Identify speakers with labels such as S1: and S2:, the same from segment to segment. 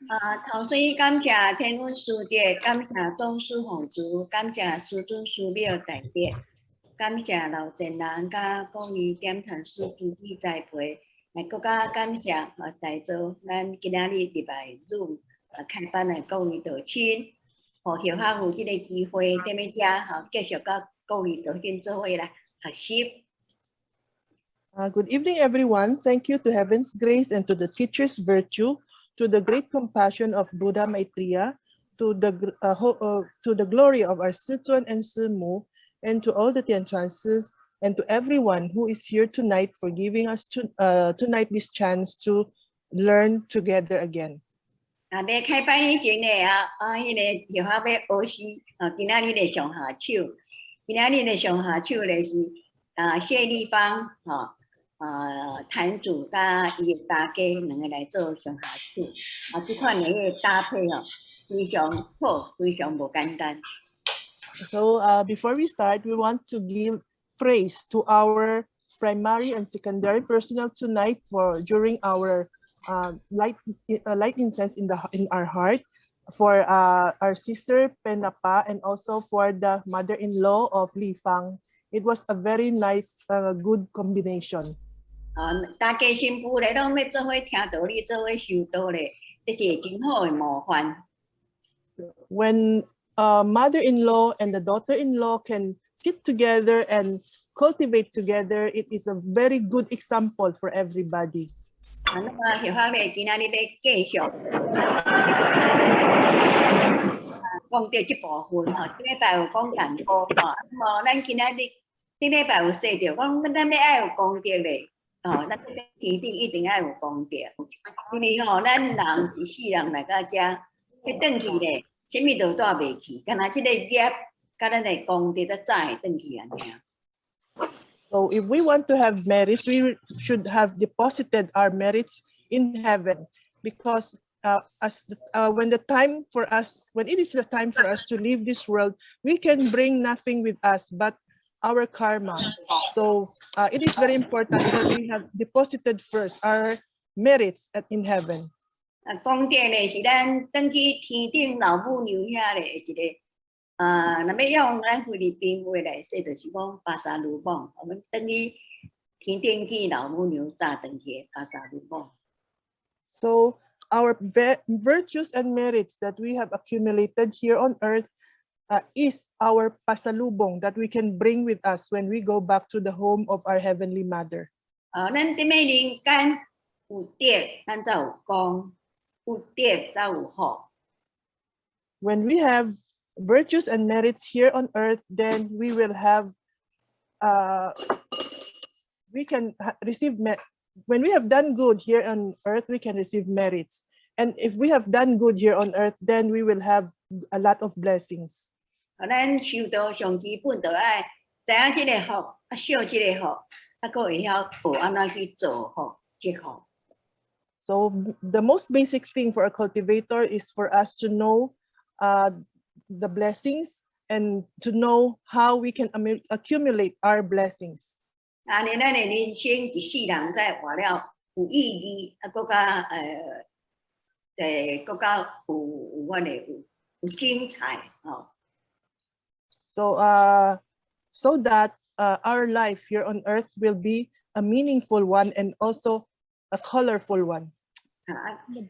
S1: 头先感谢天恩师弟，感谢总师奉主，感谢师尊师庙代表，感谢老前人甲各位点坛师助理栽培，来更加感谢在座咱今仔日礼拜日开班的各位道亲，互后下有这个机会踮咧遮继续甲各位道亲做伙来学习。
S2: Good evening, everyone. Thank you to Heaven's grace and to the teacher's virtue, to the great compassion of Buddha Maitreya, to the glory of our Sichuan and Simu, and to all the Tianchuansis, and to everyone who is here tonight for giving us tonight this chance to learn together again.
S1: 要开班以前咧迄个后下要学习今仔日的上下手，今仔日的上下手咧是谢立芳坛主甲伊的大家两个来做上下手，这款的搭配非常好，非常无简单。
S2: So before we start, we want to give praise to our primary and secondary personnel tonight for during our light incense in our heart, for our sister Penapa, and also for the mother-in-law of Li Fang. It was a very nice, good combination.
S1: 大家新妇咧，拢要做伙听道理，做伙修道咧，这是真好的模范。
S2: When mother-in-law and the daughter-in-law can sit together and cultivate together, it is a very good example for everybody.
S1: 那么后下咧，今仔日要继续讲到这部分这礼拜有讲淡薄那么咱今仔日顶礼拜有说着讲，咱要爱有功德咧。咱天顶一定要有功德，因为咱人一世人来到遮，要转去咧，啥物都带袂去，干那这个业，甲咱的功德才早会转去安尼。
S2: So if we want to have merits, we should have deposited our merits in heaven, because when it is the time for us to leave this world, we can bring nothing with us but our karma. So it is very important that we have deposited first our merits in heaven.
S1: 功德咧是咱转去天顶老母娘遐咧一个若要用咱菲律宾话来说，就是讲巴萨鲁邦。我们转去天顶去老母娘早转去巴萨鲁邦。
S2: So our virtues and merits that we have accumulated here on earth is our pasalubong that we can bring with us when we go back to the home of our Heavenly Mother.
S1: 咱伫咩人间有德，咱才有功；有德才有福。
S2: When we have virtues and merits here on earth, then we will have, we can receive, when we have done good here on earth, we can receive merits. And if we have done good here on earth, then we will have a lot of blessings.
S1: 咱修道上基本就爱知影这个福，修这个福，佫会晓学安怎去做福积福。
S2: So the most basic thing for a cultivator is for us to know the blessings and to know how we can accumulate our blessings.
S1: 安尼咱的人生一世人才活了有意义，佫较佫较有法的有精彩
S2: So so that our life here on earth will be a meaningful one and also a colorful one.
S1: 咱有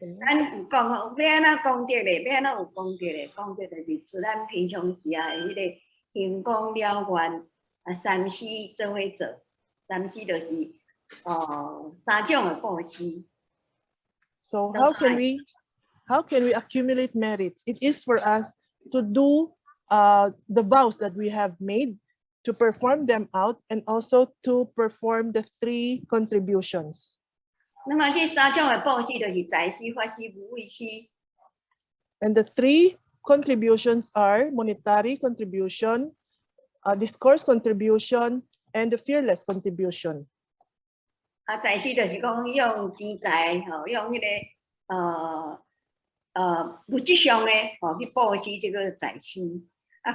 S1: 讲要安怎功德咧，要安怎有功德咧？功德就是做咱平常时迄个行功了愿三施做伙做，三施就是三种的布施。
S2: So how can we accumulate merits? It is for us to do the vows that we have made, to perform them out, and also to perform the 3 contributions.
S1: 那么这三种的布施就是财施、法施、无畏施。
S2: And the 3 contributions are monetary contribution, discourse contribution, and the fearless contribution.
S1: 财施就是讲用钱财用迄个物质上咧去布施这个财施。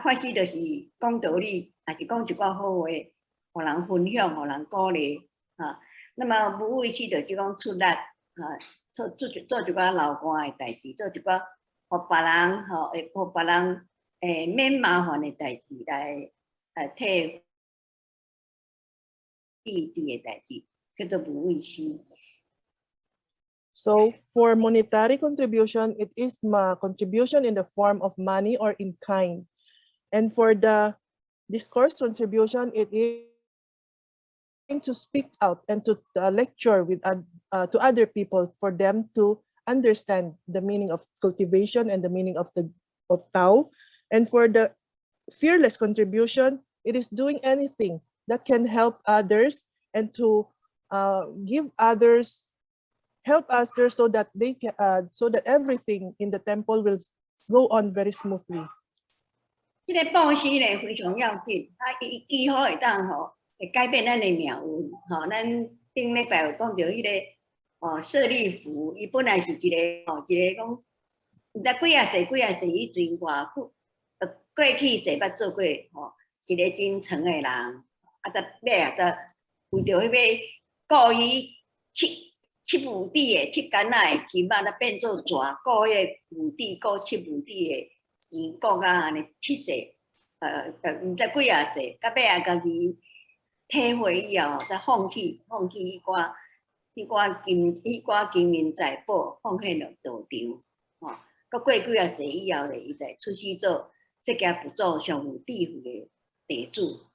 S1: 法施就是讲道理，也是讲一寡好话，互人分享，互人鼓励那么无畏施就是讲出力做一寡流汗的代志，做一寡互别人会互别人免麻烦的代志来替地的代志，叫做无畏心。
S2: So for monetary contribution, it is contribution in the form of money or in kind. And for the discourse contribution, it is to speak out and to lecture with to other people for them to understand the meaning of cultivation and the meaning of Tao. And for the fearless contribution, it is doing anything that can help others and to help others so that they can so that everything in the temple will go on very smoothly.
S1: 这个布施咧非常要紧，伊几好会当会改变咱的命运。咱顶礼拜有讲到迄个舍利弗，伊本来是一个讲，毋知几啊岁以前偌久，过去世捌做过一个真诚的人，尾为着迄个故意七无底的七干仔的金仔，变做蛇，顾迄个无底，顾七无底的钱，顾到安尼七世，毋知几啊岁，到尾啊家己体会以后，再放弃迄寡金银财宝，放弃了道场，到过几啊岁以后咧，伊才出去做这家部族上有智慧的地主。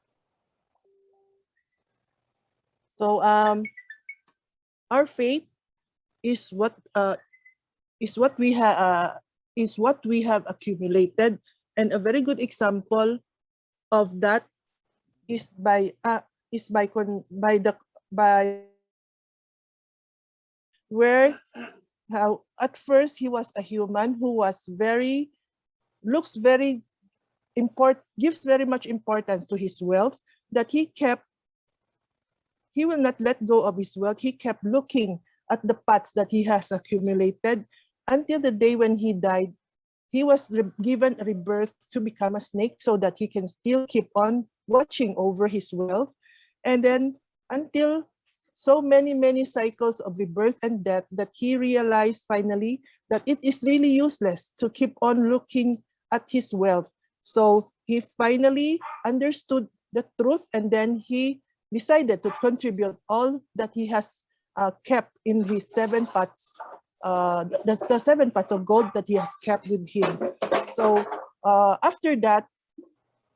S2: So our faith is what we have accumulated, and a very good example of that is by where how at first he was a human who was gives very much importance to his wealth, that he will not let go of his wealth. He kept looking at the pots that he has accumulated until the day when he died. He was given a rebirth to become a snake so that he can still keep on watching over his wealth. And then until so many cycles of rebirth and death, that he realized finally that it is really useless to keep on looking at his wealth. So he finally understood the truth, and then he decided to contribute all that he has kept in his 7 pots, the 7 pots of gold that he has kept with him. So after that,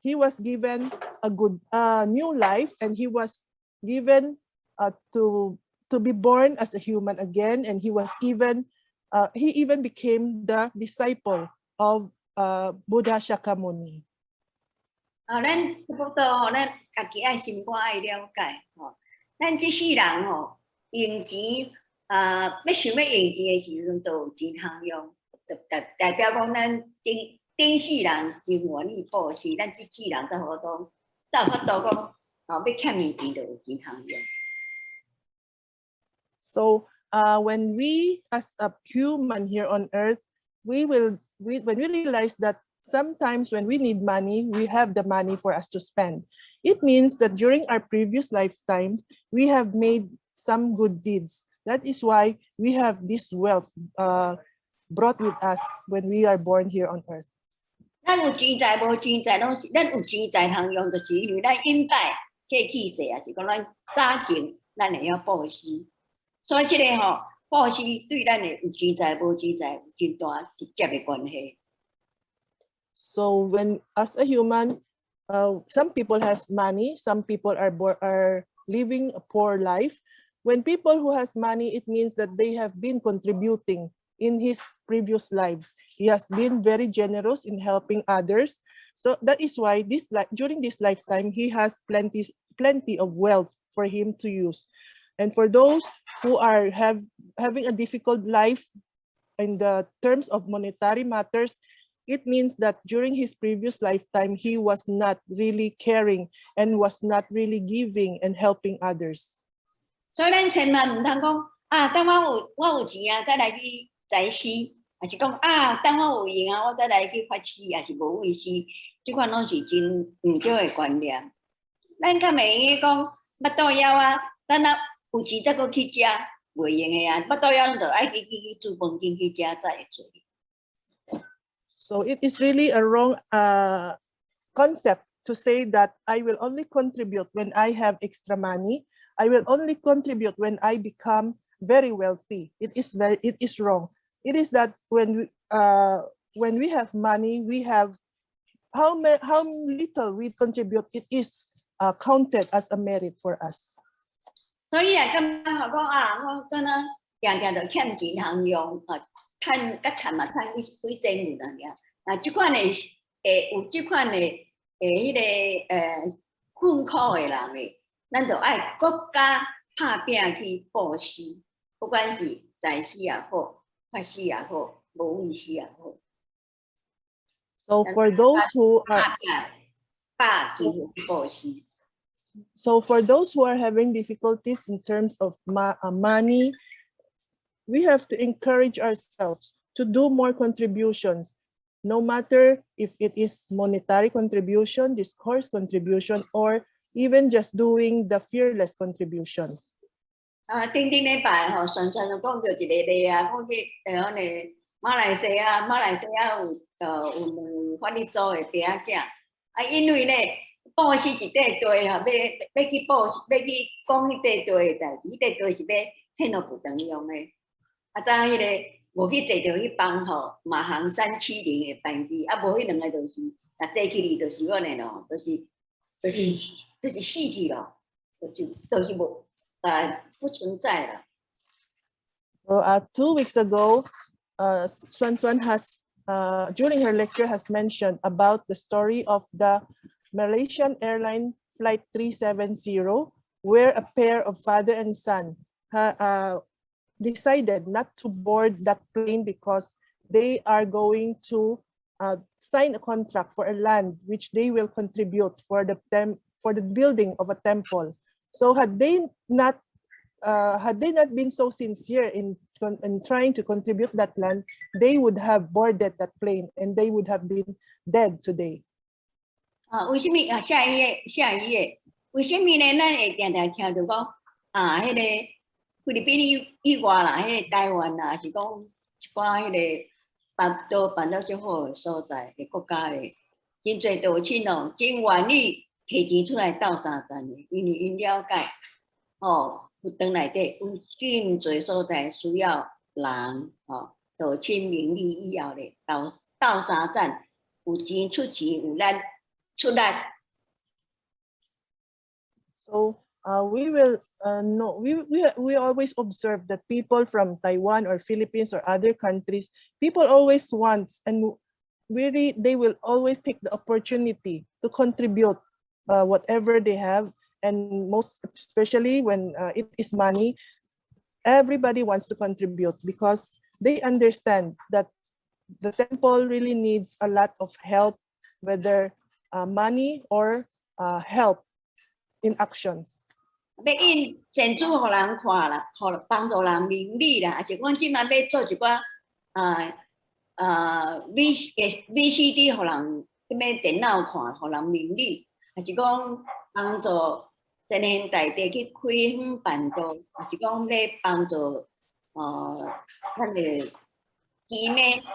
S2: he was given a good new life, and he was given to be born as a human again, and he even became the disciple of Buddha Shakyamuni.
S1: 咱差不多咱家己爱心肝爱了解咱这世人用钱要想要用钱的时阵，都有钱通用，代表讲咱顶世人真愿意布施，咱这世人才有法度讲要欠伊钱，就有钱通用。
S2: So when we as a human here on earth, when we realize that sometimes when we need money, we have the money for us to spend. It means that during our previous lifetime, we have made some good deeds. That is why we have this wealth brought with us when we are born here on earth.
S1: 咱有钱财无钱财，咱有钱财通用，就是因为咱应拜过去世，也是讲咱早前咱会晓布施，所以这个布施对咱的有钱财无钱财有真大直接的关系。
S2: So when as a human, some people has money, some people are living a poor life. When people who has money, it means that they have been contributing in his previous lives. He has been very generous in helping others. So that is why during this lifetime, he has plenty of wealth for him to use. And for those who are having a difficult life in the terms of monetary matters, it means that during his previous lifetime, he was not really caring and was not really giving and helping others.
S1: 所以咱千万唔通讲等我有钱再来去财施，还是讲等我有闲我再来去发施，还是无畏施，这款拢是真唔对的观念。咱较袂用讲巴肚枵咱有钱再搁去食，袂用的啊，巴肚枵拢着爱去煮饭，去食才会做。
S2: So it is really a wrong concept to say that I will only contribute when I have extra money. I will only contribute when I become very wealthy. It is wrong. It is that when we have money, we have how little we contribute. It is counted as a merit for us.
S1: 所以啊，感觉讲啊，我敢若定定着欠钱通用啊，趁甲趁嘛趁几千元啦尔。啊，即款的有即款的迄个困苦的人诶，咱就爱国家拍拼去报施，不管是在世也好，法师也好，无畏师也好。
S2: So for those who are So for those who are having difficulties in terms of money, we have to encourage ourselves to do more contributions, no matter if it is monetary contribution, discourse contribution, or even just doing the fearless contribution.
S1: 顶礼拜吼，传就讲到一个例啊，讲去马来西亚有两法律组的弟仔囝，啊，因为咧报是一块地吼，要去报，要去讲迄块地的代志，迄块地是要骗互不当用的。啊，当迄个无去坐着去帮吼，马航370的班机，啊，无迄两个就是，啊，坐起哩就是阮的咯，就是死去咯，就是无不存在了。
S2: Well, 2 weeks ago, Swan has during her lecture has mentioned about the story of the Malaysian airline flight 370, where a pair of father and son decided not to board that plane because they are going to sign a contract for a land which they will contribute for the building of a temple. So had they not been so sincere in trying to contribute that land, they would have boarded that plane and they would have been dead today.
S1: 为什么下一页？为什么呢？咱会定定听到讲迄个菲律宾以外啦，迄个台湾啦，是讲一寡迄个办到最好的所在的国家的，真侪都亲哦，真愿意摕钱出来斗相赞的，因为因了解哦，不当内底有真侪所在需要人哦，都亲名利以后咧斗相赞，有钱出钱，有力出力。
S2: So we will know we always observe that people from Taiwan or Philippines or other countries, people always want and really they will always take the opportunity to contribute whatever they have, and most especially when it is money, everybody wants to contribute because they understand that the temple really needs a lot of help, whether money or help in actions.
S1: 要印建筑互人看啦，互帮助人名利啦，还是讲即摆要做一寡VCD 互人咩电脑看，互人名利，还是讲帮助前年大地去开远办道，还是讲要帮助咱的基妹去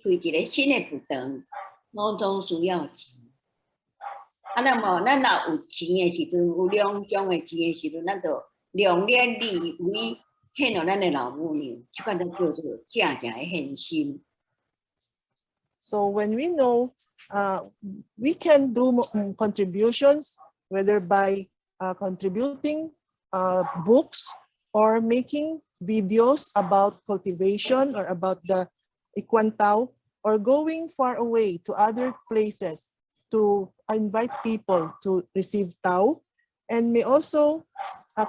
S1: 开一个新的步道，拢总需要钱。啊，那么咱若有钱的时阵，有两种的钱的时阵，咱就量力而为，献予咱的老母娘，即款就叫做正正的献心。
S2: So when we know we can do contributions, whether by contributing books or making videos about cultivation or about the I-Kuan Tao, or going far away to other places to invite people to receive Tao, and may also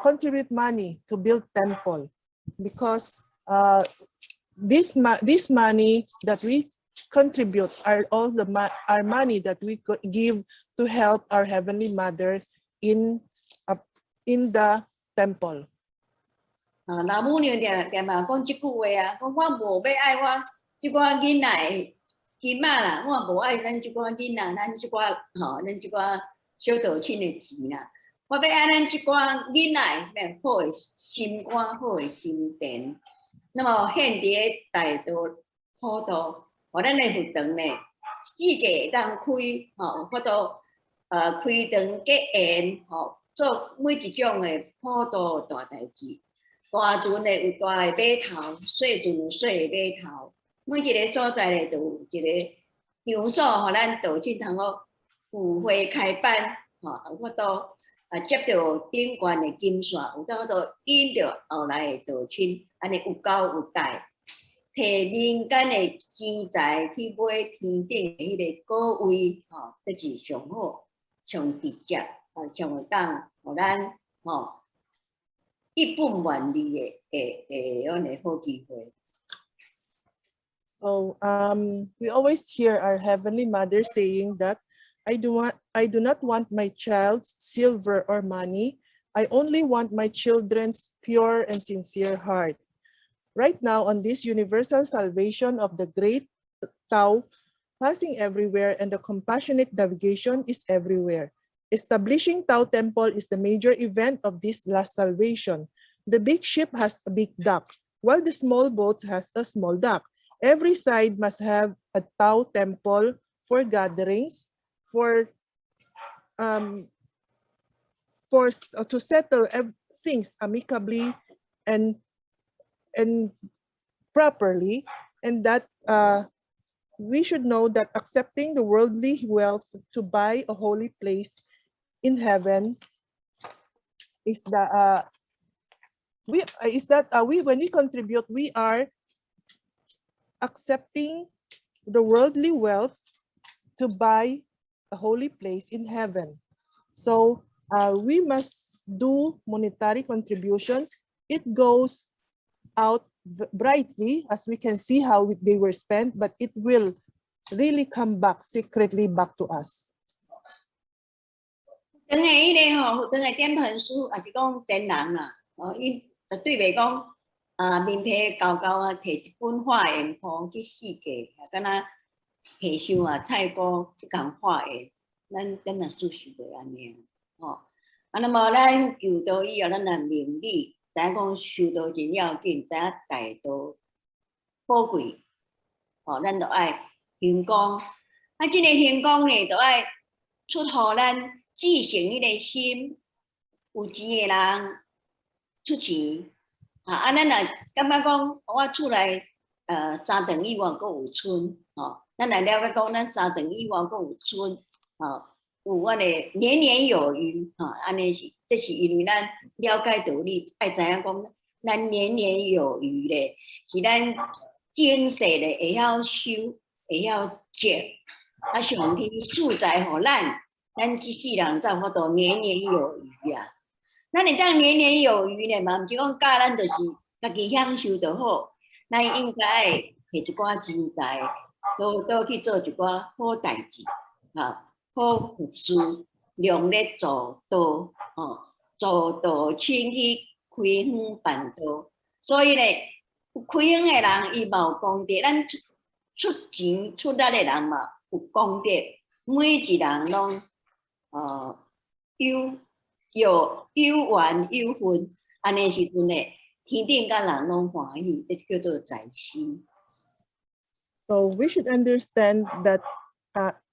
S2: contribute money to build temple, because this money that we contribute are all our money that we give to help our Heavenly Mother in the temple.
S1: 老母娘定嘛讲即句话啊，讲我无要爱我即寡囡仔的金仔啦，我无爱咱即寡囡仔，咱即寡小道亲的钱啦。我要安咱一寡囡仔好的心肝、好的心田，那么现伫大道普渡，互咱的佛堂呢，世界当开吼，法度开堂结缘吼，做每一种的普渡大代志。大船呢有大的码头，小船有小的码头，每一个所在呢都有一个场所，互咱道亲通好赴会开办吼，有法度。接到顶悬的金线，有法度引着后来的道亲，安尼有交有代，摕民间的钱财去买天顶的迄个果位，吼，这是上好、上直接，上有当，互咱吼一本万利的安尼好机会。
S2: So we always hear our Heavenly Mother saying that I do not want my child's silver or money. I only want my children's pure and sincere heart. Right now, on this universal salvation of the great Tao, passing everywhere and the compassionate navigation is everywhere. Establishing Tao Temple is the major event of this last salvation. The big ship has a big dock, while the small boats has a small dock. Every side must have a Tao Temple for gatherings, to settle things amicably and properly, and that we should know that accepting the worldly wealth to buy a holy place in heaven is when we contribute, we are accepting the worldly wealth to buy a holy place in heaven. So we must do monetary contributions. It goes out brightly, as we can see how they were spent, but it will really come back secretly back to us.
S1: 当个迄个吼，当个点盆书也是讲真人啦，伊绝对袂讲面皮厚厚啊，摕一本化缘簿去世界，敢若和尚啊、菜姑去共化缘，咱点人书是袂安尼吼。那么咱求道以后，咱来明理。知影讲修道真要紧，知影大道宝贵，咱就爱行功。这个行功呢，就爱出乎咱至诚迄个心，有钱的人出钱，咱若感觉讲我厝内三顿以外阁有剩，咱来了解讲咱三顿以外阁有剩，有我的年年有余，安尼是。这是因为咱了解道理，爱知影讲，咱年年有余咧，是咱精细咧会晓修，会晓接，上天赐财互咱这世人才有法度年年有余啊。咱会当年年有余咧嘛，毋是讲教咱就是家己享受就好，咱应该爱摕一寡钱财，都去做一寡好代志，好佛事。量力做道，做道亲去开荒办道，所以咧，开荒的人伊嘛有功德，咱出钱出力的人嘛有功德，每一人拢有缘有份，安尼时阵咧，天顶甲人拢欢喜，这叫做财心。
S2: So we should understand that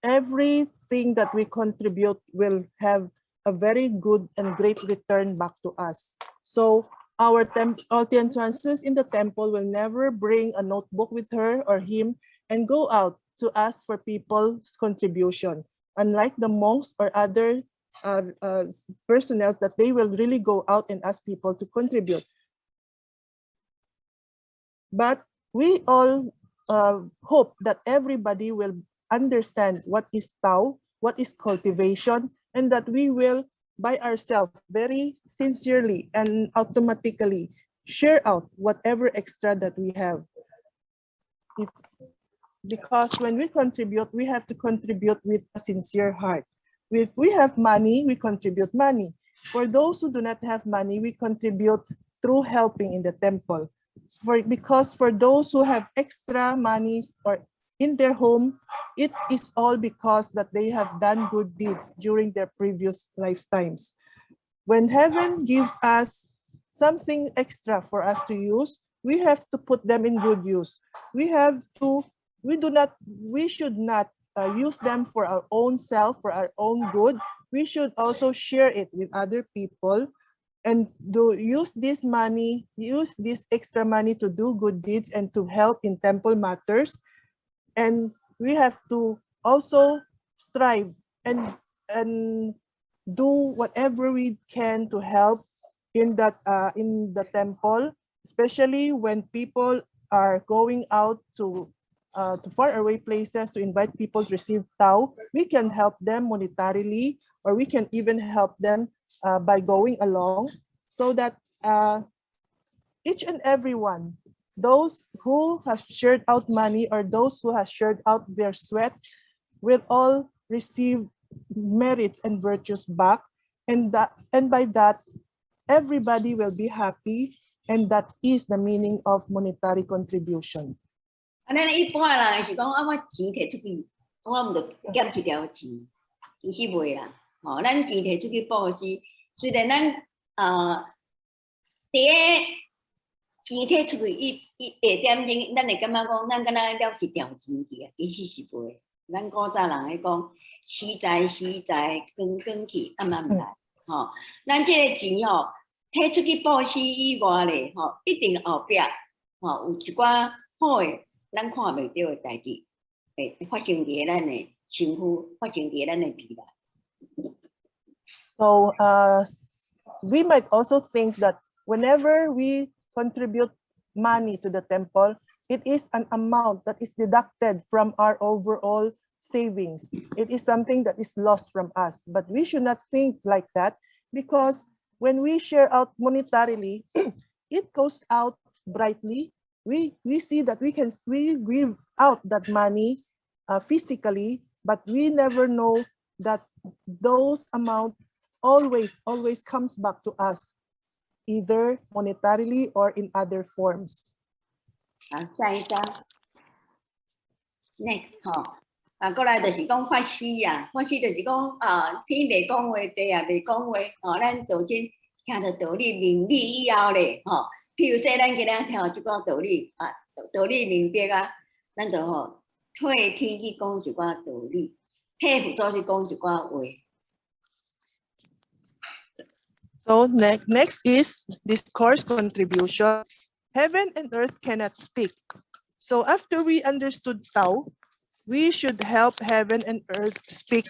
S2: everything that we contribute will have a very good and great return back to us. So our audiences in the temple will never bring a notebook with her or him and go out to ask for people's contribution. Unlike the monks or other personnel that they will really go out and ask people to contribute. But we all hope that everybody will understand what is Tao, what is cultivation, and that we will by ourselves very sincerely and automatically share out whatever extra that we have. Because when we contribute, we have to contribute with a sincere heart. If we have money, we contribute money. For those who do not have money, we contribute through helping in the temple. Because for those who have extra monies or in their home, it is all because that they have done good deeds during their previous lifetimes. When heaven gives us something extra for us to use, we have to put them in good use. We should not use them for our own self, for our own good. We should also share it with other people and use this extra money to do good deeds and to help in temple matters. And we have to also strive and do whatever we can to help in the temple, especially when people are going out to far away places to invite people to receive Tao. We can help them monetarily, or we can even help them by going along, so that each and every one, those who have shared out money or those who have shared out their sweat, will all receive merits and virtues back, and by that everybody will be happy, and that is the meaning of monetary contribution.
S1: 啊，咱一般人是讲啊，我钱摕出去，我毋着减一条钱，其实袂啦。吼、咱钱摕出去布施，虽然咱伫个钱摕出去，一下点钟，咱会感觉讲，咱敢若了一条钱去啊，其实是袂。咱古早人会讲，时在时在，光光去，暗暗来。吼、咱即个钱吼，摕出去布施以外咧，吼，一定后壁吼有一寡好诶。 咱看袂到的代志，会发生伫咱的身躯，发生伫咱的未来。
S2: So we might also think that whenever we contribute money to the temple, it is an amount that is deducted from our overall savings. It is something that is lost from us. But we should not think like that, because when we share out monetarily, it goes out brightly. We see that we give out that money physically, but we never know that those amount always comes back to us, either monetarily or in other forms.
S1: 下一张 ，next 吼，过来就是讲法师啊，法师就是讲天袂讲话，地也袂讲话，吼，咱就先听着道理明理以后咧，吼。 譬如说，咱今日听一寡道理啊，道理明白啊，咱就吼替天去讲一寡道理，替佛祖去讲一寡话。
S2: So next is Discourse Contribution. Heaven and earth cannot speak. So after we understood Tao, we should help heaven and earth speak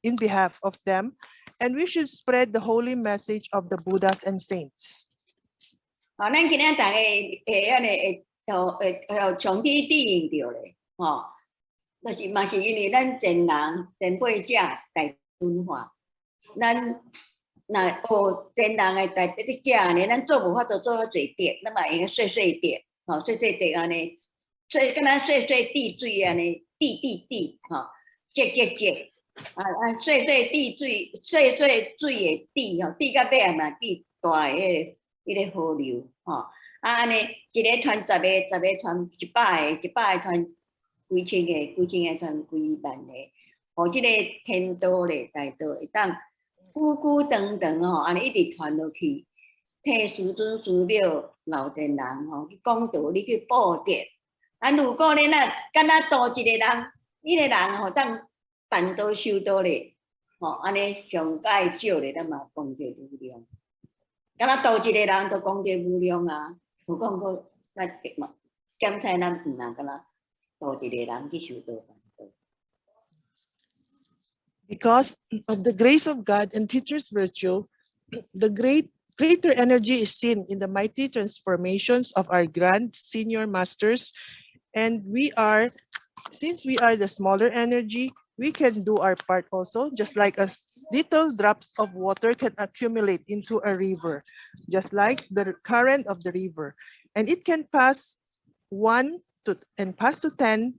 S2: in behalf of them, and we should spread the holy message of the Buddhas and saints.
S1: 咱今日大家会上天指引着咧，吼，就是嘛是因为咱前人前辈者大文化，咱若学前人的大辈者呢，咱做无法度做较侪德，咱嘛用细细德，吼，细细德安尼，敢若细细滴水安尼，滴，吼，积，细细滴水，细水的滴吼，滴到尾啊嘛滴大个。 迄个河流，吼，安尼一个传10个，10个传100个，100个传几千个传几万个，互即个天道咧大道会当久长吼，安尼一直传落去，替师尊师庙老前人吼去讲道理去布德。如果咧敢若度一个人，迄个人吼当办道修道咧，吼，安尼上介少咧，咱嘛功德无量。 敢若多一个人都功德无量啊！何况个咱检查咱唔能敢若多一个人去修道办道。
S2: Because of the grace of God and teacher's virtue, the greater energy is seen in the mighty transformations of our grand senior masters, and since we are the smaller energy, we can do our part also, just like us. Little drops of water can accumulate into a river, just like the current of the river. And it can pass 1 to 10,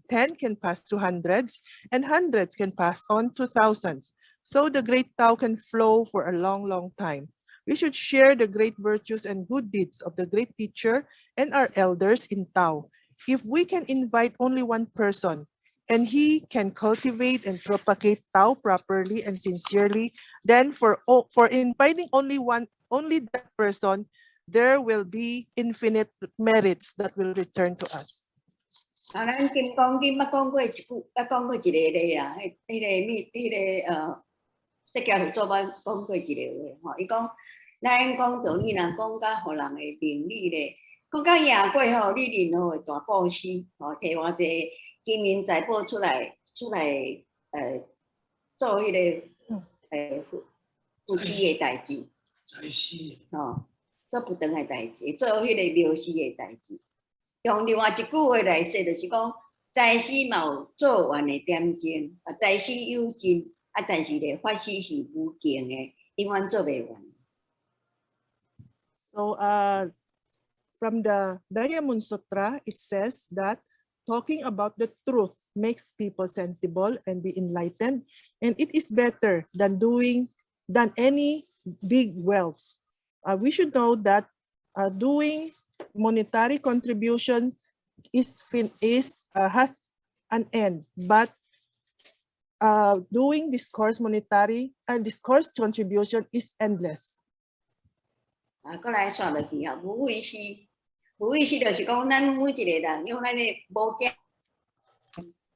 S2: 10 can pass to hundreds, and hundreds can pass on to thousands. So the great Tao can flow for a long, long time. We should share the great virtues and good deeds of the great teacher and our elders in Tao. If we can invite only one person, and he can cultivate and propagate Tao properly and sincerely, then for inviting only that person, there will be infinite merits that will return to us.
S1: 咱今讲今捌讲过一句，捌讲过一个例啦，设计合作班讲过一个话吼，伊讲，咱讲道理若讲甲互人的名利咧，讲甲赢过吼，你任何的大布施吼，摕偌济金银财宝出来做迄个夫妻的代志，
S3: 财施
S1: 吼，做不当的代志，做迄个庙事的代志。用另外一句话来说，就是讲，财施嘛有做完的点睛，财施有尽，但是咧法施是无尽的，永远做袂完。
S2: So, from the Diamond Sutra, it says that talking about the truth makes people sensible and be enlightened, and it is better than any big wealth. We should know that doing monetary contribution has an end, but doing discourse contribution is endless.
S1: 再来刷落去啊，无畏施，无畏施就是讲，咱每一个人用咱的无价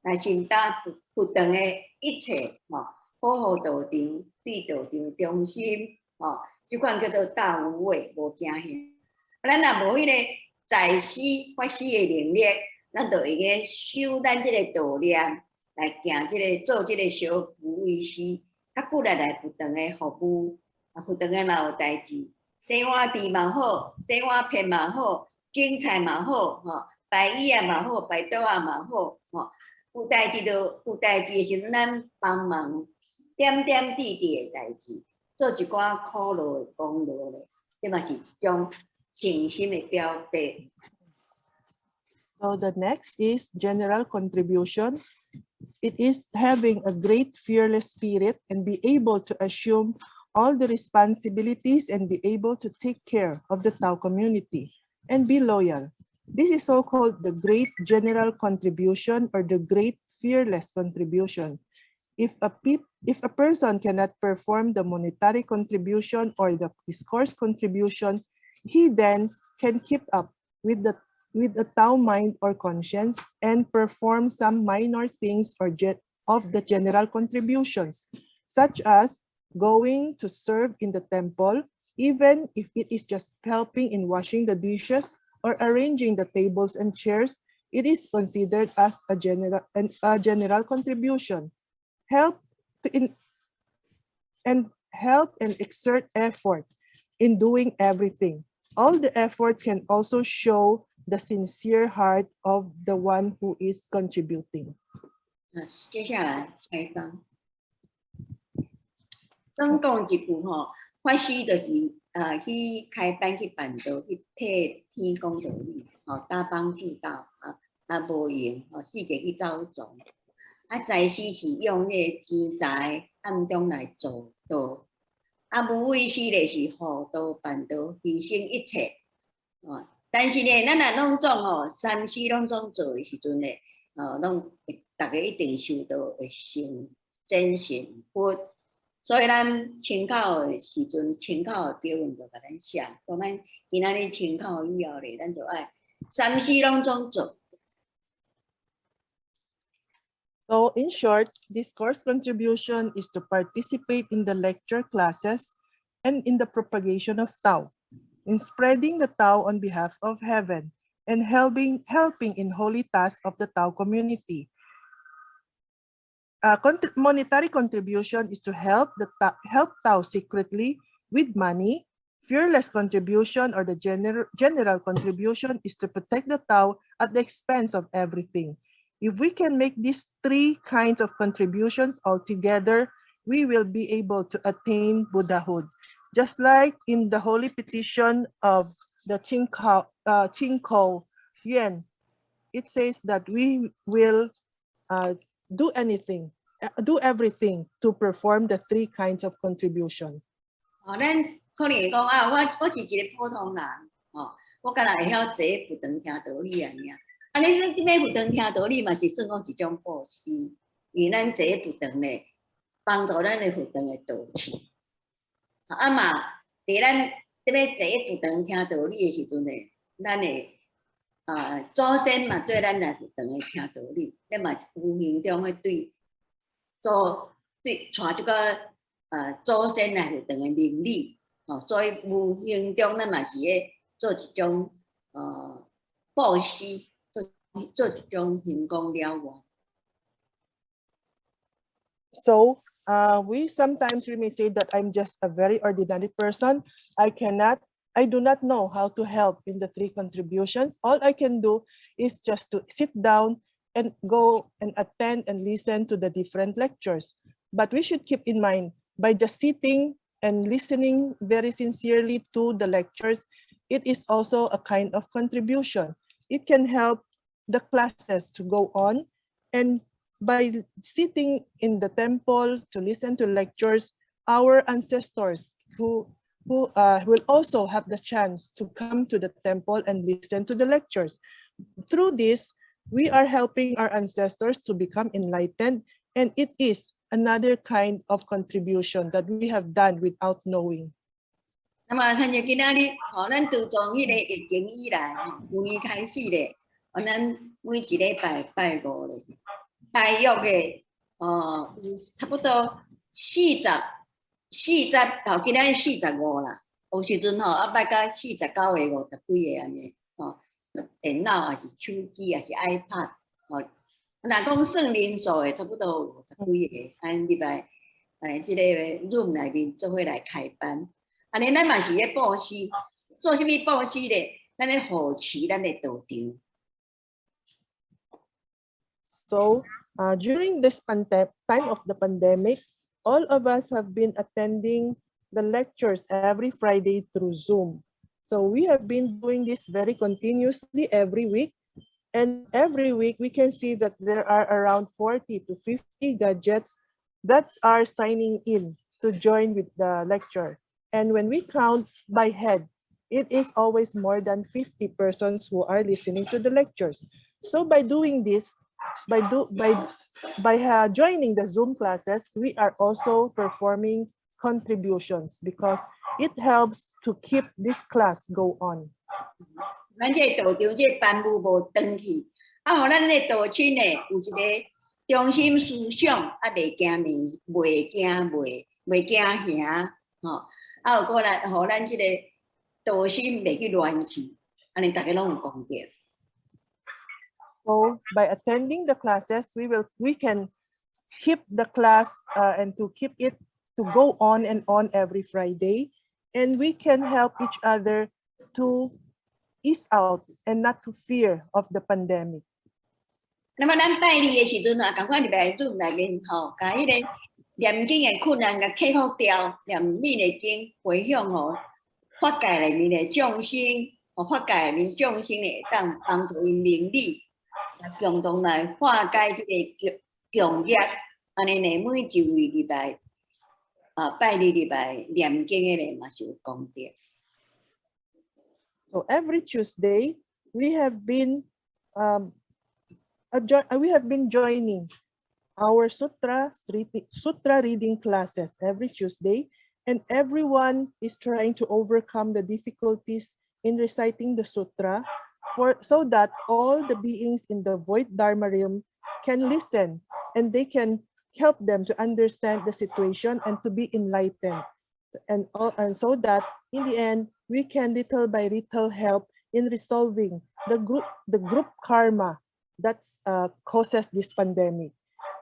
S1: 来承担不当的一切吼，保护道场，对道场忠心吼，即款叫做大无畏，无惊吓。咱若无迄个财施法施的能力，咱就会个修咱即个道念，来行即个做即个小无畏施，较久来不当的服务，不当的哪有代志。生活地嘛好，生活片嘛好，精彩嘛好，吼，摆椅啊嘛好，摆桌啊嘛好，吼，有代志的时阵，咱帮忙点点滴滴的代志，做一寡苦劳的功劳咧，这嘛是一种诚心的表达。
S2: So the next is general contribution. It is having a great fearless spirit and be able to assume all the responsibilities and be able to take care of the Tao community and be loyal. This is so-called the great general contribution or the great fearless contribution. If a person cannot perform the monetary contribution or the discourse contribution, he then can keep up with the Tao mind or conscience and perform some minor things of the general contributions, such as going to serve in the temple, even if it is just helping in washing the dishes or arranging the tables and chairs, it is considered as a general contribution. Help and exert effort in doing everything. All the efforts can also show the sincere heart of the one who is contributing.
S1: 接下来下一章。总讲一句吼，法师就是去开班去办道，去替天公道理，吼搭帮助道无用，四界去走走。财施是用迄个钱财暗中来做道，无畏施咧是护道办道，牺牲一切。但是咧，咱若拢总三施拢总做的时阵咧，拢大家一定受到会成真成佛。所以咱请考的时阵，请考的标准就甲咱写，讲咱今仔日请考以后咧，咱就爱三施拢总做。
S2: So in short, discourse contribution is to participate in the lecture classes and in the propagation of Tao, in spreading the Tao on behalf of heaven, and helping in holy tasks of the Tao community. Monetary contribution is to help Tao secretly with money. Fearless contribution or the general contribution is to protect the Tao at the expense of everything. If we can make these three kinds of contributions all together, we will be able to attain Buddhahood. Just like in the holy petition of the Qingkou Yuan, it says that we will do everything to perform the three kinds of contribution.
S1: 咱可能会讲我是一个普通人，我敢若会晓坐不长听道理安尼。安尼你要不断听道理嘛，是算讲一种布施，因为咱这不断的帮助咱的不断的道去。啊嘛，伫咱这要坐不断听道理的时阵呢，咱的祖先嘛对咱来不断的听道理，咱嘛无形中会对带这个祖先来不断的明理，所以无形中咱嘛是咧做一种布施，做一种行功了愿。
S2: So we sometimes may say that I'm just a very ordinary person. I do not know how to help in the 3 contributions. All I can do is just to sit down and go and attend and listen to the different lectures. But we should keep in mind, by just sitting and listening very sincerely to the lectures, it is also a kind of contribution. It can help the classes to go on, and by sitting in the temple to listen to lectures, our ancestors who will also have the chance to come to the temple and listen to the lectures. Through this, we are helping our ancestors to become enlightened, and it is another kind of contribution that we have done without knowing.
S1: 那么，看见今仔日，咱自从迄个疫情以来，有年开始咧，咱每一礼拜拜5咧，大约嘅，有差不多40到今仔日45啦。有时阵拜到49个、50几个安尼，电脑也是手机也是 iPad， 若讲算人数诶，差不多50几个，咱礼拜即个 room 内面做伙来开班。安尼咱嘛是咧布施，做啥物布施咧？咱咧护持咱的道场。
S2: So during this time of the pandemic, all of us have been attending the lectures every Friday through Zoom. So we have been doing this very continuously every week. And every week we can see that there are around 40 to 50 gadgets that are signing in to join with the lecture. And when we count by head, it is always more than 50 persons who are listening to the lectures. So by doing this, by joining the Zoom classes, we are also performing contributions because it helps to keep this class go on.
S1: 咱这道场这班务无断去，互咱的道亲呢有一个中心思想，袂惊迷，袂惊吓，有过来，互咱这个道心袂去乱去，安尼大家拢有功德。
S2: So by attending the classes, we can keep the class and to keep it to go on and on every Friday, and we can help each other to ease out and not to fear of the pandemic.
S1: 那么咱拜礼的时阵啊，赶快入来入内面甲迄个念经的困难甲克服掉，念密的经回向法界内面的众生，法界内面众生会当帮助因明理。共同来化解这个共业，安尼呢，每一位礼拜拜礼拜念经的人嘛是有功德。
S2: So every Tuesday we have been joining our sutra reading classes every Tuesday, and everyone is trying to overcome the difficulties in reciting the sutra, so that all the beings in the void Dharma realm can listen and they can help them to understand the situation and to be enlightened. And so that in the end, we can little by little help in resolving the group karma that causes this pandemic.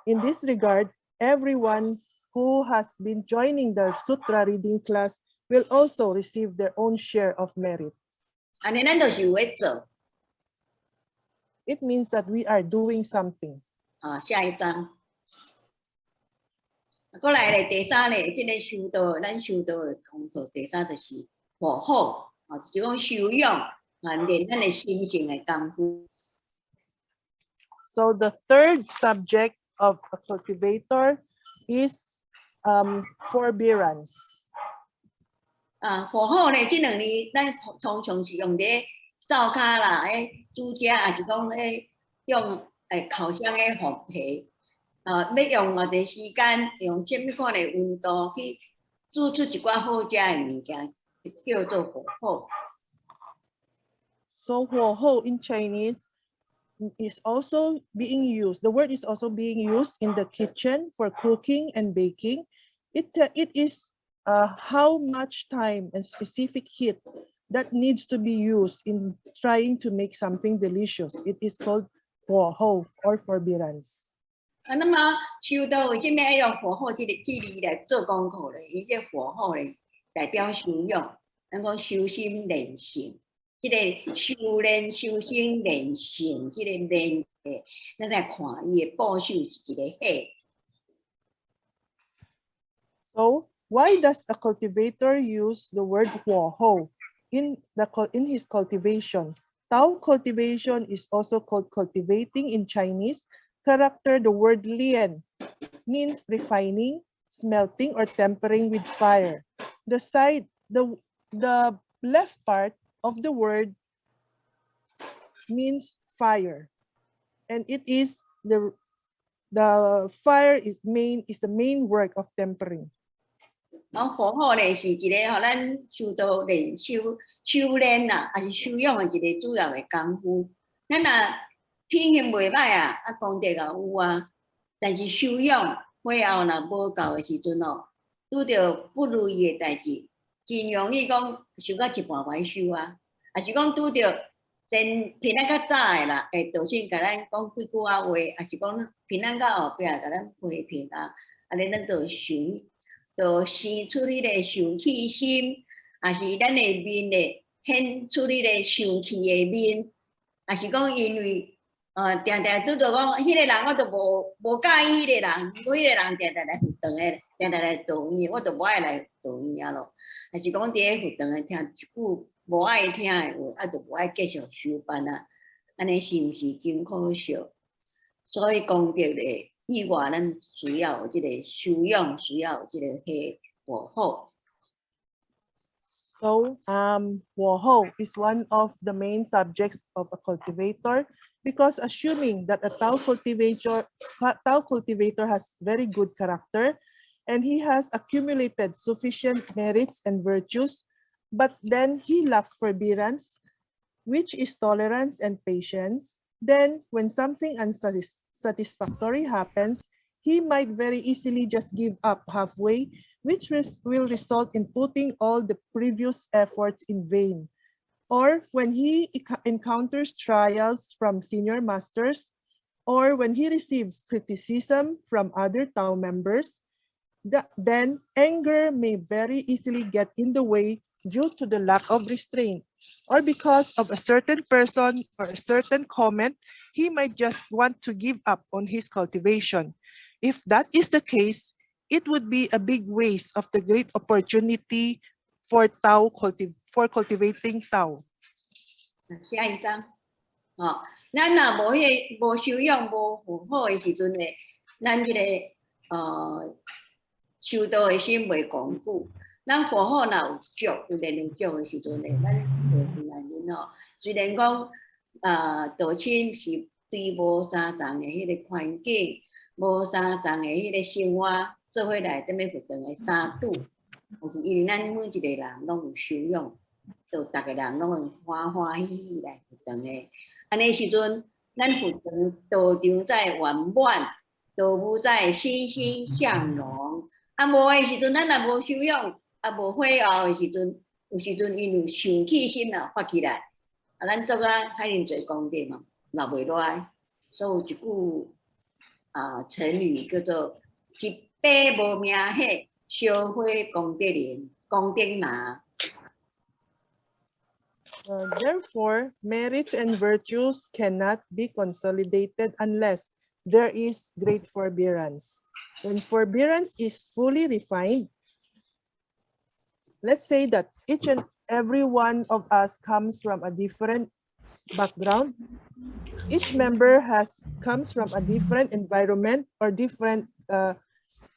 S2: In this regard, everyone who has been joining the sutra reading class will also receive their own share of merit. It means that we are doing something.
S1: 下一章。过来咧，第三咧，这个修道，咱修道的工作，第三就是护好，就讲修养，练咱的心性的功夫。
S2: So the third subject of a cultivator is forbearance.
S1: 护好咧，这两年咱常常是用在灶骹啦，煮食也是讲用烤箱烘焙，要用偌济时间，用什么款的温度去煮出一寡好食的物件，叫做火候。
S2: So 火候 in Chinese is also being used. The word is also being used in the kitchen for cooking and baking. It is how much time and specific heat that needs to be used in trying to make something delicious. It is called 火候 or forbearance.
S1: 那么修道为什么要用火候这个字来做功课呢？伊这火候呢，代表修养，咱讲修心练性。这个修炼、修心、练性，这个练的，咱来看伊的报酬是一个火。
S2: So why does a cultivator use the word 火候 in his cultivation? Tao cultivation is also called cultivating in Chinese. Character, the word lian, means refining, smelting, or tempering with fire. The left part of the word means fire, and it is the fire is the main work of tempering.
S1: 火候呢是一个互咱修道练修炼啦，还是修养的一个主要的功夫。咱若品行袂歹啊，功德也有啊，但是修养火候若无够的时阵哦，拄着不如意的代志，真容易讲修到一半歹修啊，还是讲拄着真平安较早的啦，会导致甲咱讲几句话，还是讲平安到后壁甲咱批评啊，安尼咱就生出迄个生气心，也是咱的面咧显出迄个生气的面，也是讲因为定定拄着讲，迄个人我都无介意迄个人，我迄个人定定来负长的，定定来导演，我都无爱来导演啊咯。还是讲伫咧负长的听一句无爱听的话，就无爱继续修办啊，安尼是毋是真可笑？所以功德咧。以外，咱需要这个修养，需要这个火候。
S2: So, 火候 is one of the main subjects of a cultivator because assuming that a Tao cultivator has very good character and he has accumulated sufficient merits and virtues, but then he lacks forbearance, which is tolerance and patience, then when something unsatisfactory happens, he might very easily just give up halfway, which will result in putting all the previous efforts in vain. Or when he encounters trials from senior masters, or when he receives criticism from other Tao members, then anger may very easily get in the way due to the lack of restraint, or because of a certain person or a certain comment, he might just want to give up on his cultivation. If that is the case, it would be a big waste of the great opportunity for cultivating Tao.
S1: 下一章，咱若无修养、无火候的时阵咧，咱这个修道的心袂巩固。咱火候若有足有练足的时阵咧，咱就内面虽然讲道亲是对无三藏的迄个环境，无三藏的迄个生活，做伙来踮咧不断的三度，就是因为咱每一个人拢有修养，就逐个人拢会欢欢喜喜来不断的。安尼时阵，咱不断道场在圆满，道务在欣欣向荣。无的时阵，咱若无修养。无火候的时阵，有时阵因为生气心啦发起来，咱做海宁侪功德嘛，留袂落来。所以有一句成语叫做“一杯无名火，烧火功德林，功德拿”。
S2: Therefore, merits and virtues cannot be consolidated unless there is great forbearance. When forbearance is fully refined, let's say that each and every one of us comes from a different background. Each member comes from a different environment or different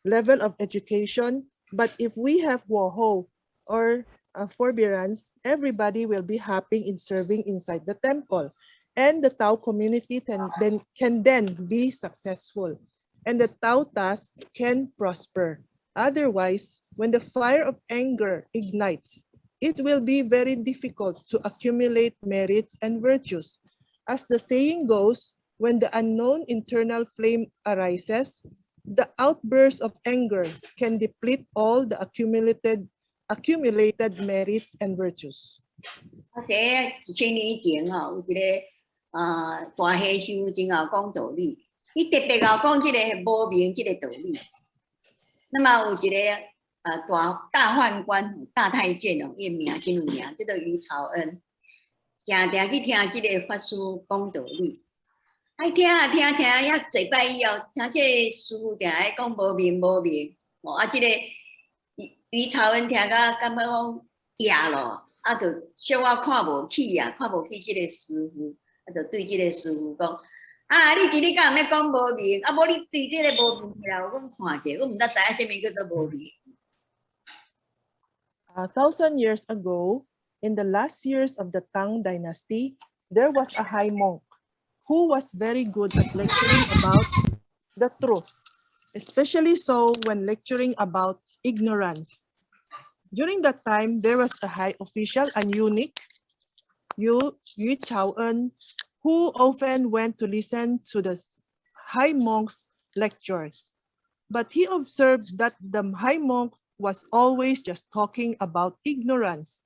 S2: level of education. But if we have woho, or forbearance, everybody will be happy in serving inside the temple. And the Tao community can then be successful. And the Tao task can prosper. Otherwise, when the fire of anger ignites, it will be very difficult to accumulate merits and virtues. As the saying goes, when the unknown internal flame arises, the outburst of anger can deplete all the accumulated merits and virtues.
S1: 这1000年前有一个大和尚真好讲道理，伊特别好讲这个无明这个道理。那么有一个大宦官、大太监哦，伊名真有名，叫做于朝恩，常常去听这个法师讲道理。听遐嘴拜以后，听这个师傅定爱讲无明，哦这个于朝恩听到感觉讲哑咯，就小我看无起啊，看无起这个师傅，就对这个师傅讲。你今日敢要讲无明，无你对这个无明起来，我讲看者，我唔知知影什么叫做无明。
S2: 1,000 years ago, in the last years of the Tang dynasty, there was a high monk who was very good at lecturing about the truth, especially so when lecturing about ignorance. During that time, there was a high official and eunuch, Yu Chao-en, who often went to listen to the high monk's lecture. But he observed that the high monk was always just talking about ignorance.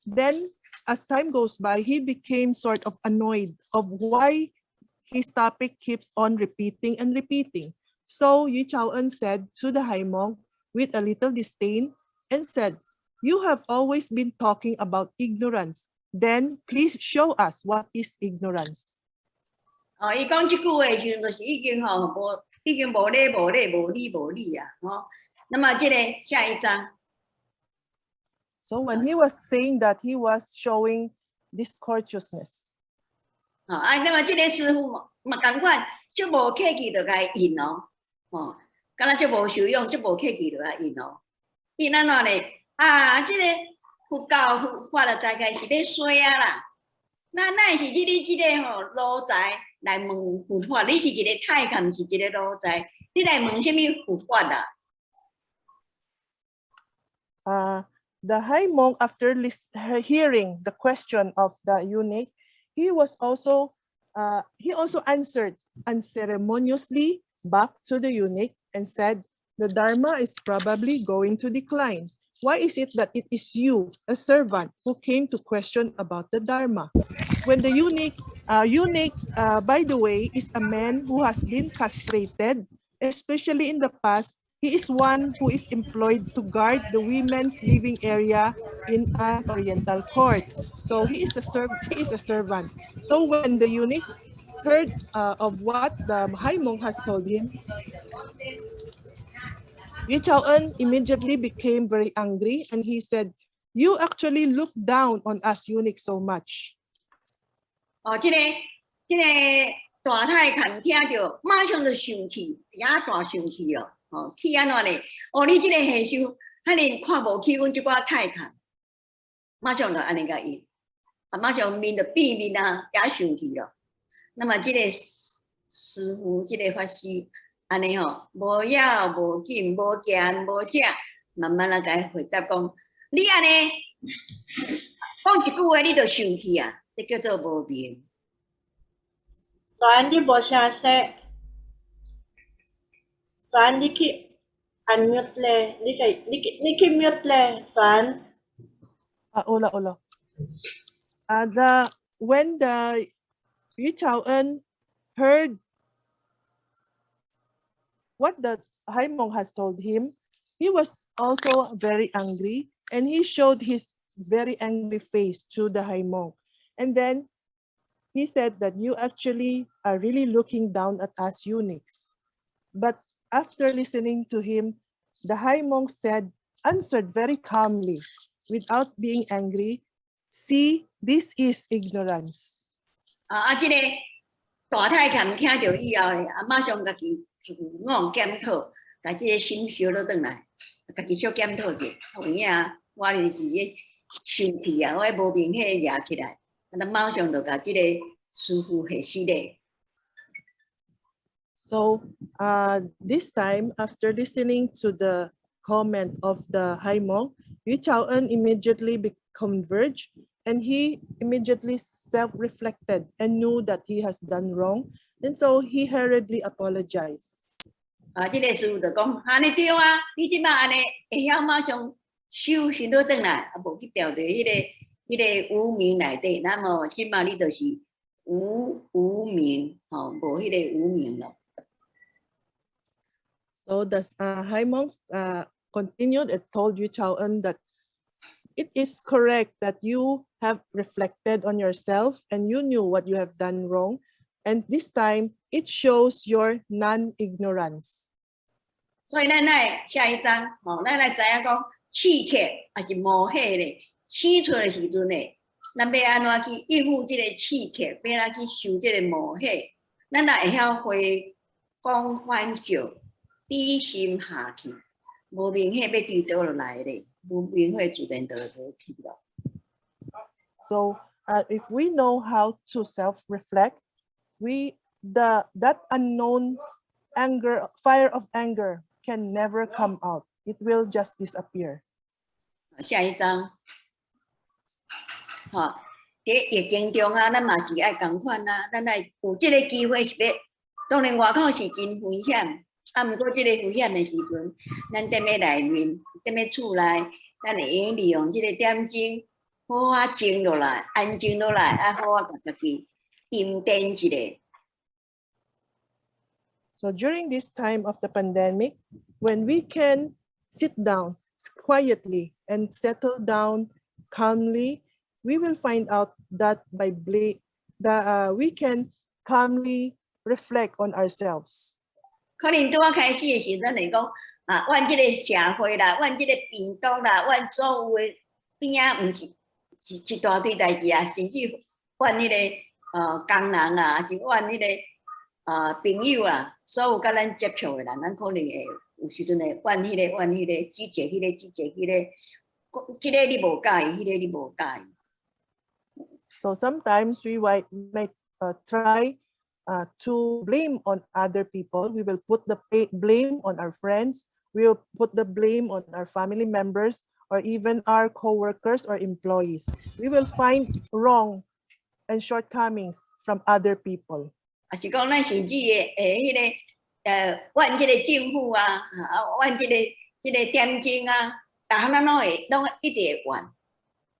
S2: Then, as time goes by, he became sort of annoyed of why his topic keeps on repeating and repeating. So Yu Chao-en said to the high monk with a little disdain and said, "You have always been talking about ignorance. Then please show us what is ignorance."
S1: 伊讲这句话的时阵，就是已经无理啊，那么这个下一章。
S2: So when he was saying that, he was showing discourteousness.
S1: 那么这个师傅嘛同款，就无客气就甲伊引哦，敢若就无受用，就无客气就甲引哦。伊安怎咧？这个佛教佛法就大概是要衰啊啦。那是你这个老财来问佛法，你是一个太监，是一个老财，你来问什么佛法啊？
S2: The high monk, after hearing the question of the eunuch, he also answered unceremoniously back to the eunuch and said, "The Dharma is probably going to decline. Why is it that it is you, a servant, who came to question about the Dharma?" When the eunuch, by the way, is a man who has been castrated, especially in the past. He is one who is employed to guard the women's living area in an oriental court. So he is a servant. So when the eunuch heard of what the high monk has told him, Yu Chao-en immediately became very angry and he said, "You actually look down on us eunuchs so much."
S1: 这个大太监听到，马上就生气，也大生气了。气安怎咧？你这个和尚，他连看无起阮这寡太监，马上就安尼甲伊，马上面就变面啊，也生气了。那么这个师傅，这个法师，安尼无要无紧，无惊无惊，慢慢来甲伊回答讲：你安尼讲一句话，你就生气啊？这叫做无明。
S3: Soan di bosya se. Soan di ki unmute le. Ni ki mute le. Soan.
S2: Ola. When the Yu Chao-en heard what the high monk has told him, he was also very angry, and he showed his very angry face to the high monk. And then he said that you actually are really looking down at us eunuchs. But after listening to him, the high monk answered very calmly, without being angry, "See, this is ignorance."
S1: 这个大太监听到以后咧，马上家己我检讨，把这个心收了转来，家己小检讨者。有影，我就是生气啊，我无明迄个抓起来，咱马上就甲即个师傅吓死咧。
S2: So this time, after listening to the comment of the high monk, Yu Chaoen immediately converged, and he immediately self-reflected and knew that he has done wrong, and so he hurriedly apologized.
S1: 即个师傅就讲，安尼对啊，你即摆安尼会晓马上收心倒转来，啊无去掉着迄个无名内底，那么即摆你就是无名，吼，无迄个无名咯。
S2: So the high monk continued and told Yu Chaoen that it is correct that you have reflected on yourself and you knew what you have done wrong, and this time it shows your non-ignorance.
S1: 所以咱来下一章，咱来知影讲气客也是无血咧，生出的时阵咧，咱要安怎去应付即个气客，要安怎去修即个无血，咱也会晓回光返照，低心下去，无明血要伫倒落来咧，无明血自然就去咯。
S2: So if we know how to self-reflect, that unknown anger, fire of anger can never come out. It will just disappear.
S1: 下一章，伫疫情中啊，咱嘛是爱共款啊，咱来有即个机会是要，当然外口是真危险，啊，毋过即个危险的时阵，咱踮咧内面，踮咧厝内，咱会用利用即个点睛，好啊静落来，安静落来，啊好啊，甲家己沉淀一下。
S2: So during this time of the pandemic, when we can sit down quietly and settle down calmly, we will find out that we can calmly reflect on ourselves.
S1: 可能拄啊开始的时阵来讲，阮即个社会啦，阮即个病毒啦，阮所有的边啊，毋是一大堆代志啊，甚至阮迄个工人啊，是阮迄个朋友啊，所有甲咱接触的人，咱可能会有时阵会怨迄个指责迄个，即个你无介意，迄个你无介意。
S2: So sometimes we might try to blame on other people. We will put the blame on our friends. We will put the blame on our family members or even our co-workers or employees. We will find wrong and shortcomings from other people.
S1: 啊是讲咱甚至迄个阮即个政府啊，阮即个点睛啊，逐项咱拢一直会怨。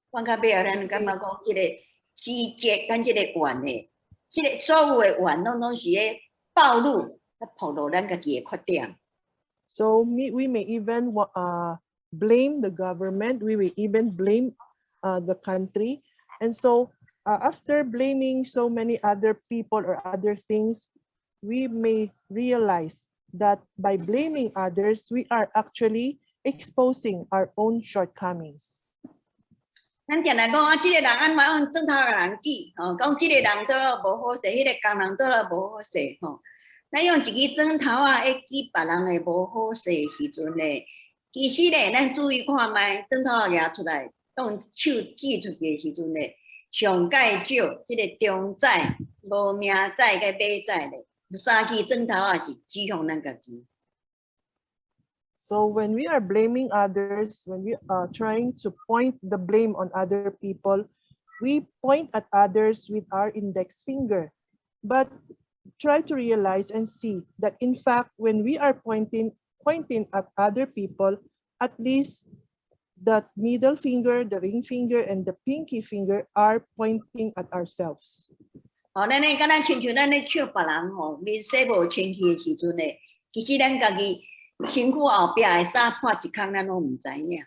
S1: 阮到尾后，咱感觉讲即个指责跟即个怨的，即个所有的怨拢是咧暴露，暴露咱家己的缺点。
S2: So we may even blame the government. We will even blame the country, and so. After blaming so many other people or other things, we may realize that by blaming others, we are actually exposing our own shortcomings.
S1: 咱定来讲啊，即个人安怎用正头个人记，讲即个人倒无好势，迄个工人倒无好势，咱用一支正头啊，会记别人的无好势的时阵咧，其实咧，咱注意看卖，正头拿出来，用手记出去的时阵咧。上介少，即个中载、无名载甲马载咧，三支正头也是指向咱家己。
S2: So when we are blaming others, when we are trying to point the blame on other people, we point at others with our index finger. But try to realize and see that in fact, when we are pointing at other people, at least the middle finger, the ring finger, and the pinky finger are pointing at ourselves.
S1: 咱咧，敢若亲像咱咧笑别人面色无清气的时阵咧，其实咱家己身躯后壁的衫破一空，咱拢毋知影。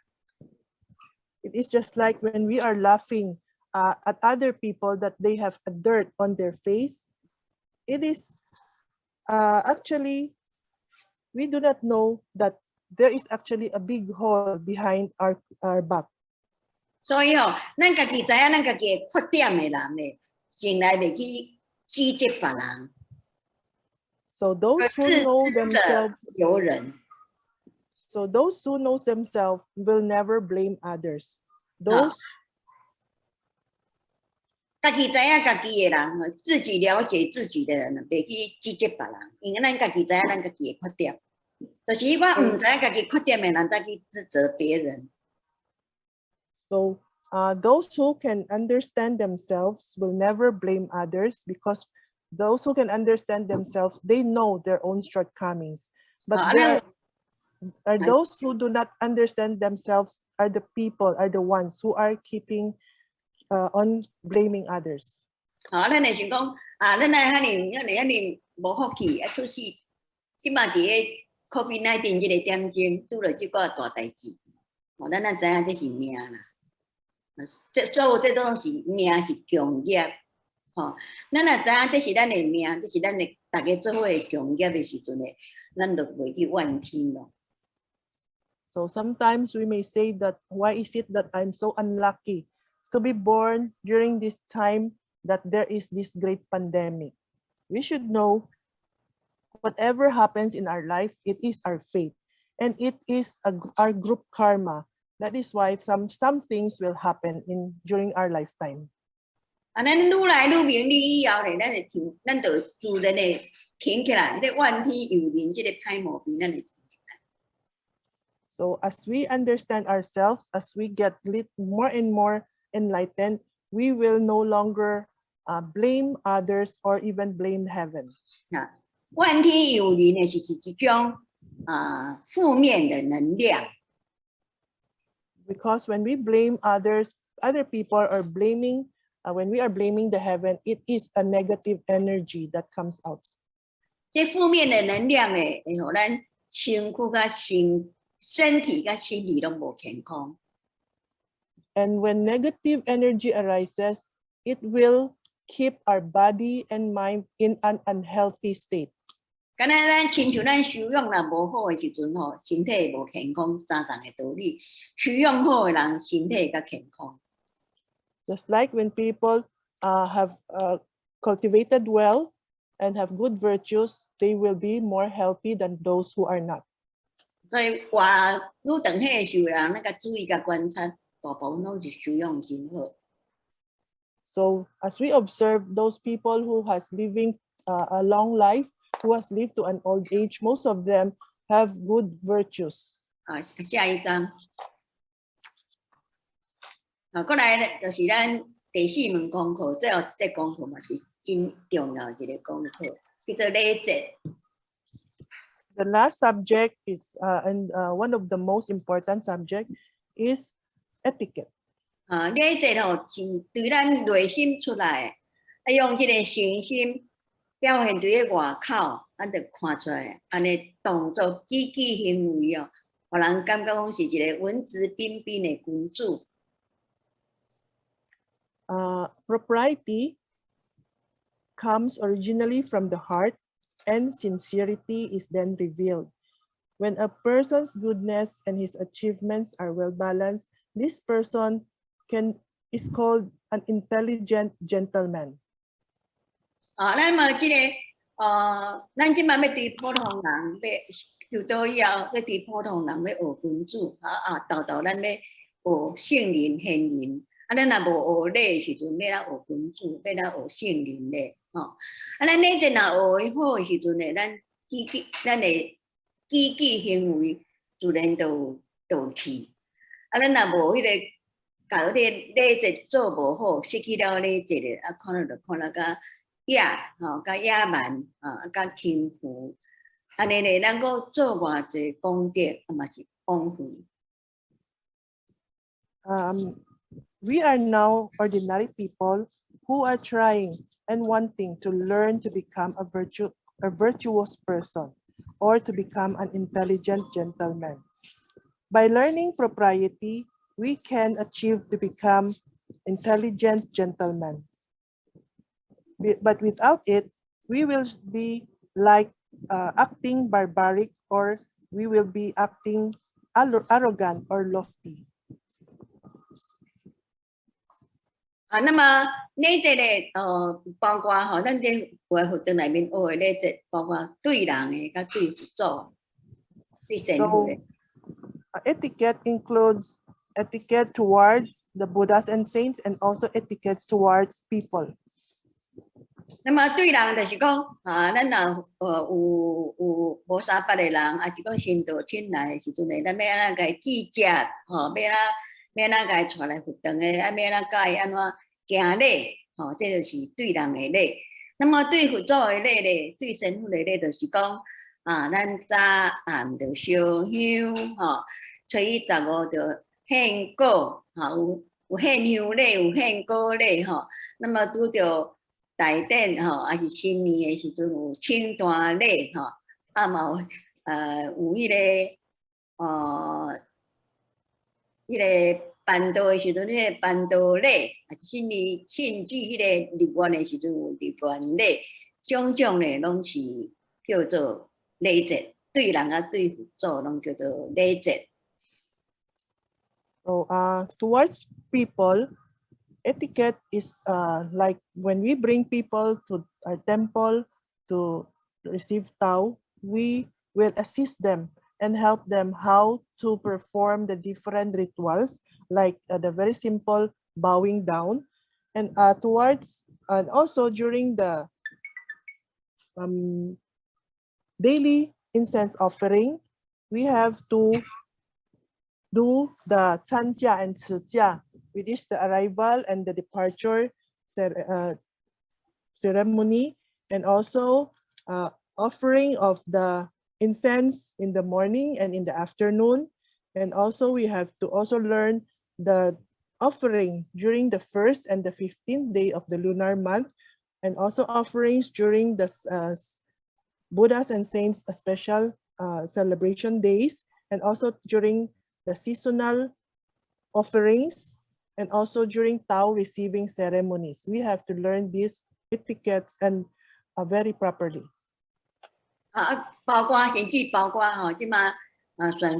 S2: It is just like when we are laughing at other people that they have a dirt on their face. It is actually, we do not know that there is actually a big hole behind our back.
S1: 所以咱家己知影咱家己的缺点的人咧，从来袂去指责别人。
S2: So those who know themselves,
S1: 由人。
S2: so those who know themselves will never blame others. Those
S1: 家己知影家己的人，自己了解自己的人，袂去指责别人，因为咱家己知影咱家己的缺点。就是我唔知影家己缺点的人，再去指责别人。
S2: So those who can understand themselves will never blame others, because those who can understand themselves, they know their own shortcomings. But there are those who do not understand themselves are the people, are the ones who are keeping on blaming others.
S1: 咱会想讲咱遐尼无福气，出去，即马伫个 COVID-19 这个点钟，拄着即个大代志，咱知影这是命啦。这种是命是强业，咱若知影这是咱的命，这是咱的大家做伙的强业的时阵呢，咱就袂去怨天咯。
S2: So sometimes we may say that, why is it that I'm so unlucky to be born during this time that there is this great pandemic? We should know whatever happens in our life, it is our fate, and it is our group karma. That is why some things will happen during our lifetime.
S1: 咱愈来愈明理以后呢，咱就自然的挺起来，迄怨天尤人，这个歹毛病咱会挺起来。
S2: So as we understand ourselves, as we get more and more enlightened, we will no longer blame others or even blame heaven.
S1: 怨天尤人呢，是一种负面的能量。
S2: Because when we blame other people, or blaming, when we are blaming the heaven, it is a negative energy that comes out.
S1: 这负面的能量呢，会互咱身躯甲身体甲心理拢无健康。
S2: And when negative energy arises, it will keep our body and mind in an unhealthy state.
S1: 敢若咱亲像咱修养若无好的时阵吼，身体无健康，常常的道理。修养好的人，身体较健康。
S2: Just like when people have cultivated well and have good virtues, they will be more healthy than those who are not.
S1: 所以活愈长岁的时候，人那个注意甲观察，大部分拢是修养真好。
S2: So as we observe those people who has living a long life, who has lived to an old age, most of them have good virtues.
S1: 下一章。过来就是咱第4门功课，最后一节功课嘛是真重要一个功课，叫做礼节。
S2: The last subject is, one of the most important subject is etiquette.
S1: 礼节吼，是对咱内心出来，用这个诚心表现对个外口，咱就看出来，安尼动作、举止、行为哦，互人感觉讲是一个文质彬彬的君子。
S2: Propriety comes originally from the heart, and sincerity is then revealed. When a person's goodness and his achievements are well balanced, this person is called an intelligent gentleman.
S1: 咱嘛即个咱即摆要对普通人要学到以后，要对普通人要学君子，豆咱要学圣人贤人。咱若无学礼的时阵，要学君子，要学圣人咧，咱礼节若学好的时阵咧，咱的举止行为自然就有去。咱若无迄个搞迄个礼节做无好，失去了礼节咧，看到甲甲野蛮甲轻浮，安尼咧，咱个做偌济功德，嘛是枉费。
S2: We are now ordinary people who are trying and wanting to learn to become a virtuous person, or to become an intelligent gentleman. By learning propriety, we can achieve to become intelligent gentlemen. But without it, we will be like acting barbaric, or we will be acting arrogant or lofty.
S1: 那么礼节咧，包括吼，咱伫活动内面学的礼节，包括对人的，甲对主、对神父的。
S2: Etiquette includes etiquette towards the Buddhas and saints, and also etiquettes towards people.
S1: 那么对人就是讲咱若有无三八的人，也是讲神道亲来的时阵呢，咱要安怎甲伊记接，要安怎甲伊带来活动的，要安怎甲伊安怎行礼，这就是对人的礼。那么对佛祖的礼咧，对神父的礼，就是讲咱早暗着烧香，初一十五着献果，有献香礼，有献果礼，那么拄着大典还是新年的时阵有庆大礼嘛有迄个办道的时阵，迄个办道礼，还是新年庆祝迄个立愿的时阵有立愿礼，种种咧拢是叫做礼节，对人对佛祖拢叫做礼节。
S2: So towards people, etiquette is like when we bring people to our temple to receive Tao, we will assist them and help them how to perform the different rituals, like the very simple bowing down, and and also during the daily incense offering, we have to do the Chanjia and Tsijia, which is the arrival and the departure ceremony, and also offering of the incense in the morning and in the afternoon. And also we have to also learn the offering during the 1st and the 15th day of the lunar month, and also offerings during the Buddhas and saints special celebration days, and also during the seasonal offerings, and also during Tao receiving ceremonies. We have to learn these etiquettes and very properly.
S1: 包括甚至包括即马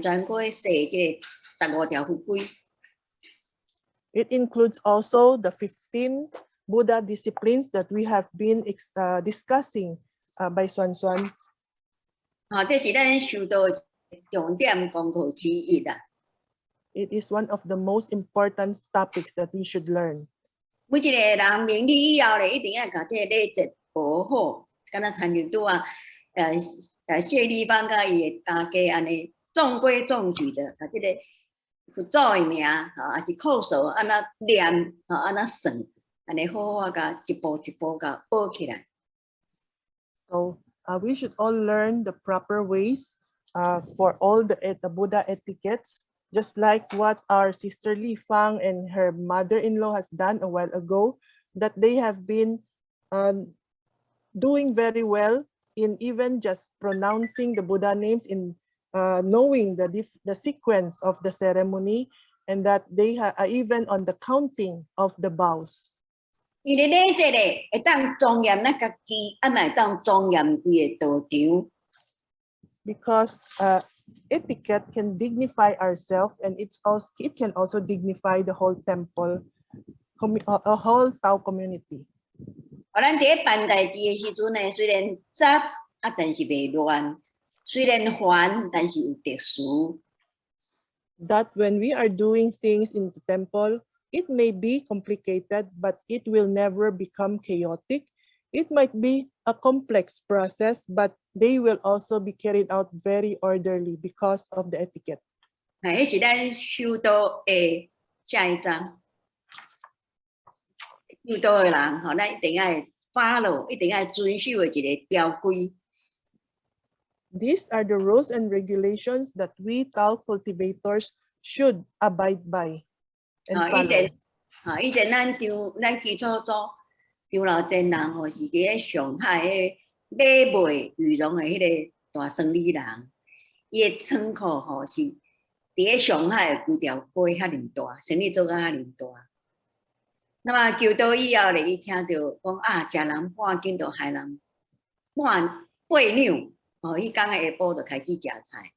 S1: 全过写这15条佛规。
S2: It includes also the 15 Buddha disciplines that we have been discussing by Xuan Xuan.
S1: 这是咱修道重点功课之一啦。
S2: It is one of the most important topics that we should learn.
S1: 每一个人明理以后咧，一定要把这个礼节保好，敢若参像拄谢立邦甲伊的大家安尼中规中矩的，把这个佛祖的名还是口述安那念安那算，安尼好好甲一步一步甲保起来。
S2: So we should all learn the proper ways for all the Buddha etiquettes, just like what our sister Li Fang and her mother-in-law has done a while ago, that they have been doing very well in even just pronouncing the Buddha names, in knowing the sequence of the ceremony, and that they are even on the counting of the bows.
S1: 伊个礼节咧，会当庄严咱家己，嘛会当庄严规个道场。
S2: Because etiquette can dignify ourselves, and it can also dignify the whole temple, a whole Tao community.
S1: 咱伫咧办代志的时阵呢，虽然杂但是袂乱；虽然繁，但是有特殊。
S2: That when we are doing things in the temple, it may be complicated, but it will never become chaotic. It might be a complex process, but they will also be carried out very orderly because of the etiquette.
S1: 迄是咱修道的下一章。修道的人，咱一定要 follow， 一定要遵守的一个条规。
S2: These are the rules and regulations that we Tao cultivators should abide by and follow.
S1: 以前咱基础组长老真人是伫咧上海的马尾羽绒的迄个大生理人，伊的仓库是伫咧上海的规条街遐尼大，生理做甲遐尼大。那么求道以后咧，伊听到讲食人半斤就害人8两，伊讲下晡就开始食菜，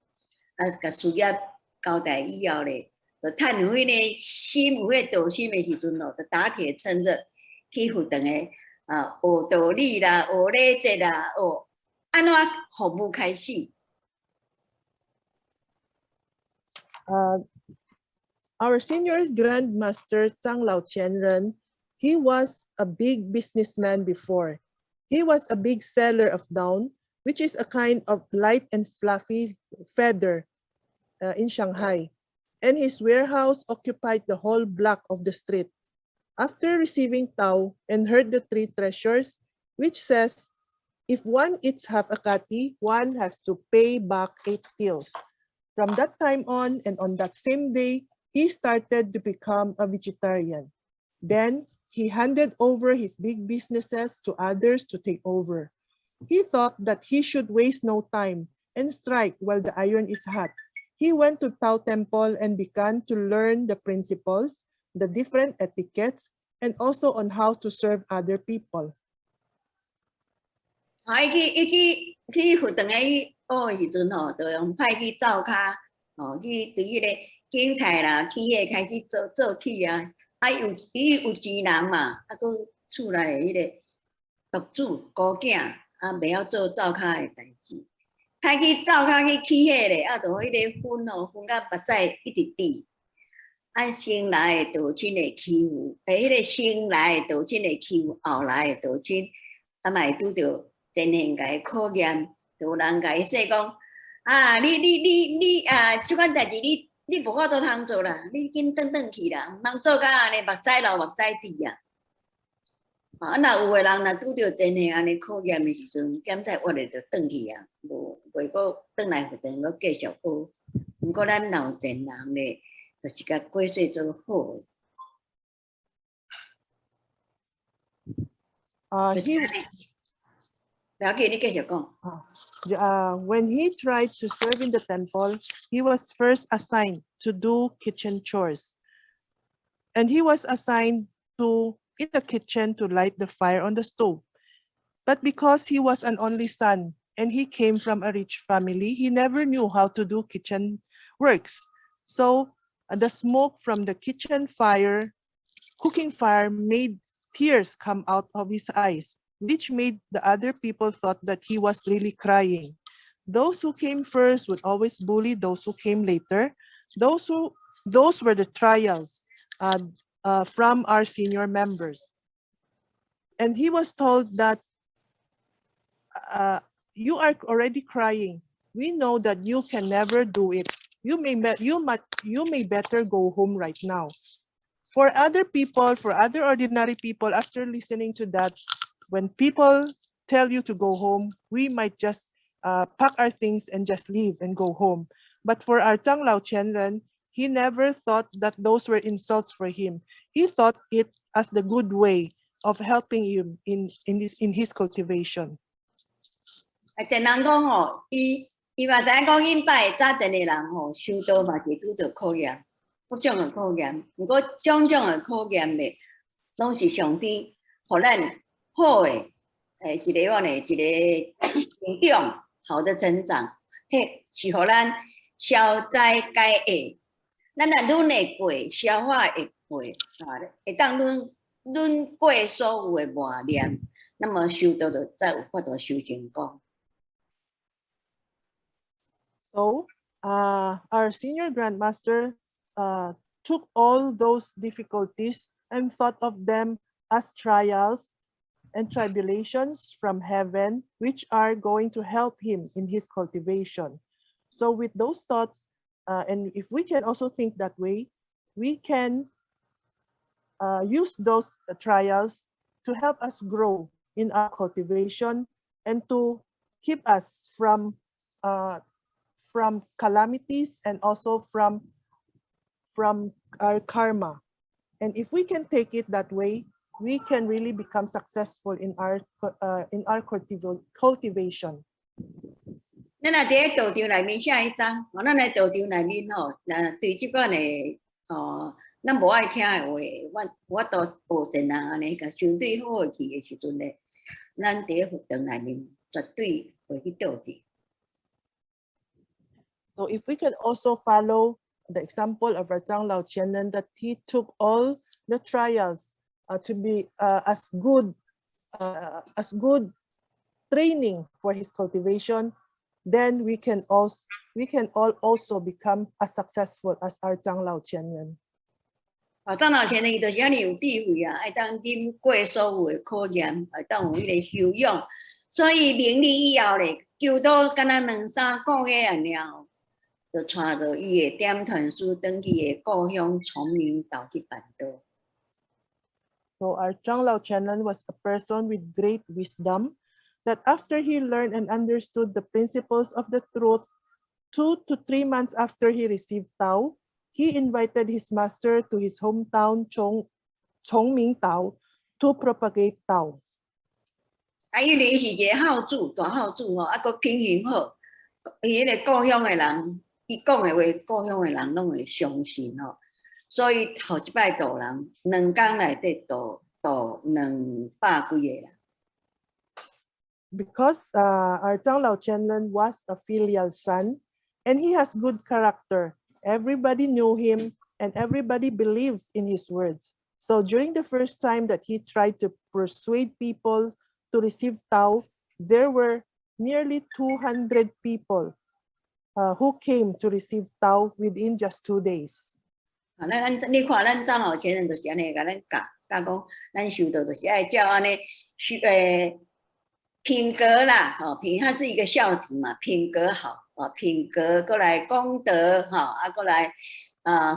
S1: 甲事业交代以后咧。就趁有迄个心，有迄个道心的时阵咯，就打铁趁热去学堂的学道理啦，学礼节啦，学安怎服务开始。
S2: Our senior grandmaster Tsang Lao Qianren, he was a big businessman before. He was a big seller of down, which is a kind of light and fluffy feather in Shanghai. And his warehouse occupied the whole block of the street. After receiving Tao and heard the three treasures, which says, if one eats half a kati, one has to pay back 8 pills. From that time on, and on that same day, he started to become a vegetarian. Then he handed over his big businesses to others to take over. He thought that he should waste no time and strike while the iron is hot. He went to Tao Temple and began to learn the principles, the different etiquettes, and also on how to serve other people.
S1: 去学堂诶学时阵吼，就用派去灶骹，去对迄个韭菜啦，起个开始做起啊。伊有钱人嘛，佮厝内迄个独子孤囝，袂晓做灶骹诶代志，派去灶骹去起迄个，就迄个熏熏甲目屎一直滴。先来诶道亲会欺负，迄个先来诶道亲会欺负后来诶道亲，嘛会拄着。前现甲伊考验，有人甲伊说讲，你即款代志你无法度通做啦，你紧转去啦，毋通做甲安尼目屎流目屎滴啊！若有诶人若拄着前现安尼考验诶时阵，检查我咧就转去啊，袂阁转来学堂阁继续学。毋过咱若有前人咧，就是甲过岁做好诶。
S2: When he tried to serve in the temple, he was first assigned to do kitchen chores. And he was assigned to in the kitchen to light the fire on the stove. But because he was an only son and he came from a rich family, he never knew how to do kitchen works. So the smoke from the kitchen fire, cooking fire, made tears come out of his eyes, which made the other people thought that he was really crying. Those who came first would always bully those who came later. Those were the trials from our senior members. And he was told that you are already crying. We know that you can never do it. You may better go home right now. For other people, for other ordinary people, after listening to that, when people tell you to go home, we might just pack our things and just leave and go home. But for our Tsang Lao Qianren, he never thought that those were insults for him. He thought it as the good way of helping him in his cultivation.
S1: 前人讲吼，伊嘛知影讲，因拜早前的人吼，修道嘛是拄着考验，各种的考验。不过种种的考验咧，拢是上天互咱好的一个成长，好的成长，迄是互咱消灾解厄。咱若愈会过，消化会过，会当愈过所有的磨练，那么修道就才有法度修成功。
S2: So, our senior grandmaster took all those difficulties and thought of them as trials and tribulations from heaven, which are going to help him in his cultivation. So with those thoughts, and if we can also think that way, we can use those trials to help us grow in our cultivation and to keep us from calamities and also from our karma. And if we can take it that way, we can really become successful in our cultivation.
S1: 咱若伫个道场内面下一章，咱来道场内面吼，对即款的咱无爱听的话，我都学前人安尼甲相对好去的时阵咧，咱伫个学堂内面绝对会去倒去。
S2: So if we can also follow the example of our Tsang Lao Qianren, that he took all the trials to be as good training for his cultivation, then we can all also become as successful as our Tsang Lao Qianren.
S1: 张老前呢，伊就是安尼有智慧啊，爱当经过所有的考验，会当有迄个修养，所以明理以后咧，求到敢若2-3个月安了，就带着伊的点团书登去的故乡崇明岛去办道。
S2: So our Changlao Chenren was a person with great wisdom that after he learned and understood the principles of the truth, 2 to 3 months after he received Tao, he invited his master to his hometown Chongming Tao to propagate Tao.
S1: 因为伊是一个好主，大好主吼，佫品行好，伊迄个故乡的人，伊讲的话，故乡的人拢会相信吼。所以头一摆渡人，2天内底渡200几个人。
S2: Because our Changlao Chenren was a filial son and he has good character, everybody knew him and everybody believes in his words. So during the first time that he tried to persuade people to receive Tao, there were nearly 200 people who came to receive Tao within just 2 days.
S1: 你看咱长老前人就是安尼，甲咱教讲，咱修道就是爱照安尼品格啦，他是一个孝子嘛，品格好，品格过来功德，过来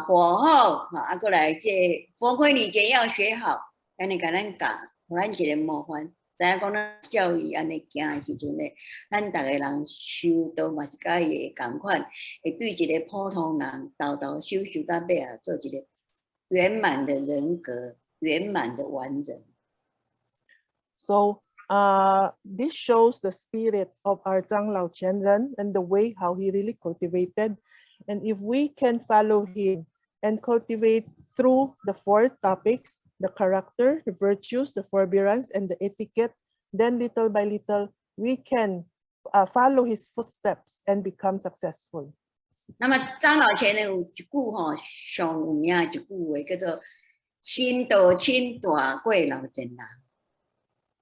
S1: 火候，过来这佛规礼节要学好，安尼甲咱教，互咱一个模范。知影讲咱教育安尼行的时阵咧，咱逐个人修道嘛是甲伊会共款，会对一个普通人道修到尾啊，做一个圆满的人格，圆满的完人。
S2: So this shows the spirit of our Changlao Chenren and the way how he really cultivated. And if we can follow him and cultivate through the 4 topics, the character, the virtues, the forbearance, and the etiquette, then little by little, we can follow his footsteps and become successful.
S1: 那么长老前呢有一句上有名一句话叫做“心道亲大过老前人”。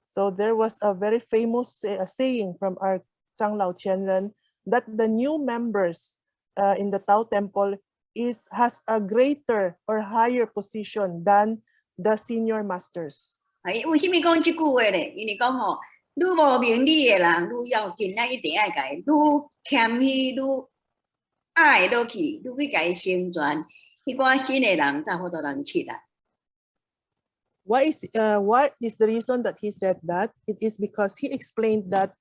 S2: So there was a very famous saying from our Changlao Chenren that the new members in the Tao Temple has a greater or higher position than the senior masters.
S1: 为什么讲这句话咧？因为讲愈无明理的人，愈要紧，咱一定爱甲伊愈谦虚，愈爱落去，愈去甲伊成全，迄寡新的人才好多人起来。
S2: What is the reason that he said that? It is because he explained that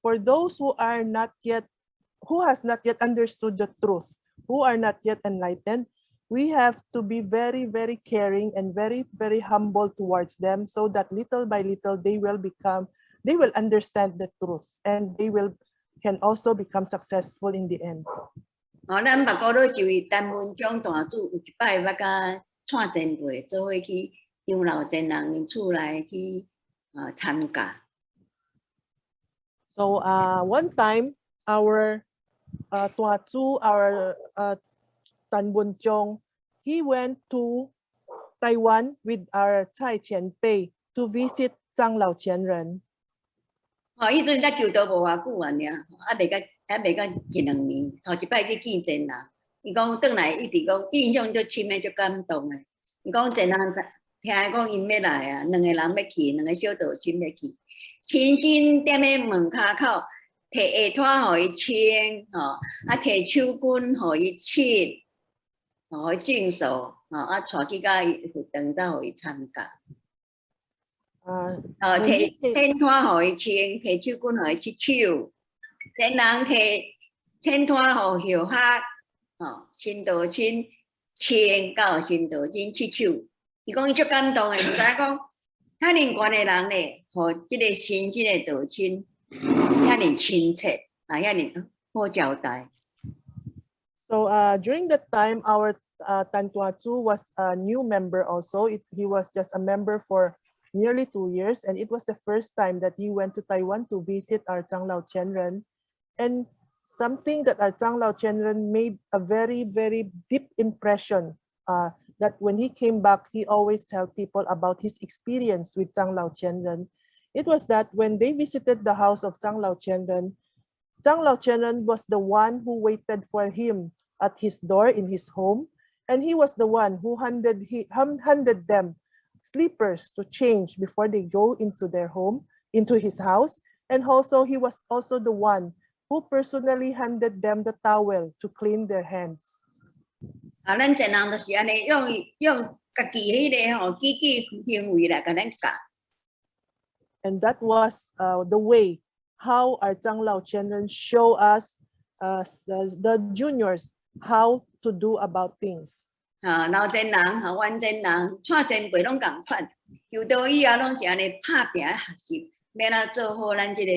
S2: for those who has not yet understood the truth, who are not yet enlightened, we have to be very, very caring and very, very humble towards them, so that little by little they will understand the truth and they can also become successful in the end.
S1: 咱捌古老就以陈文忠大主有一摆捌甲蔡前辈做伙去张老前人因厝内去参加。
S2: So one time our Tuazu, our Tan Bun Chong, he went to Taiwan with our Tsai Qianpei to visit Changlao Chenren.
S1: 迄阵才求道无偌久啊，袂甲1-2年，头一摆去见前人，伊讲转来一直讲印象足深诶，足感动诶。伊讲前人听讲因要来啊，2个人要去，2个小道亲要去，亲身踮咧门骹口，摕下拖互伊穿，摕手巾互伊拭，互伊净手，带去甲伊佛堂才互伊参加。摕天拖互伊穿，摕手巾互伊拭手，前人摕天拖互后客，新道亲穿到新道亲拭手。伊讲伊足感动诶，毋知讲遐尼悬诶人咧，互即个新生诶道亲遐尼亲切，遐尼好交代。
S2: So during that time, our Tan Tuazu was a new member also. He was just a member for nearly 2 years, and it was the first time that he went to Taiwan to visit our Changlao Chenren. And something that our Changlao Chenren made a very, very deep impression, that when he came back, he always tell people about his experience with Changlao Chenren. It was that when they visited the house of Changlao Chenren was the one who waited for him at his door in his home, And he was the one who handed them slippers to change before they go into their home, into his house. And also he was also the one who personally handed them the towel to clean their hands.
S1: 咱前人就是安尼用家己迄个机器行为来甲咱教。
S2: And that was the way how our Changlao Chenren show us the juniors how to do about things.
S1: 老前人阮前人蔡前辈拢共款，修道以后拢是安尼拍拼学习，要哪做好咱这个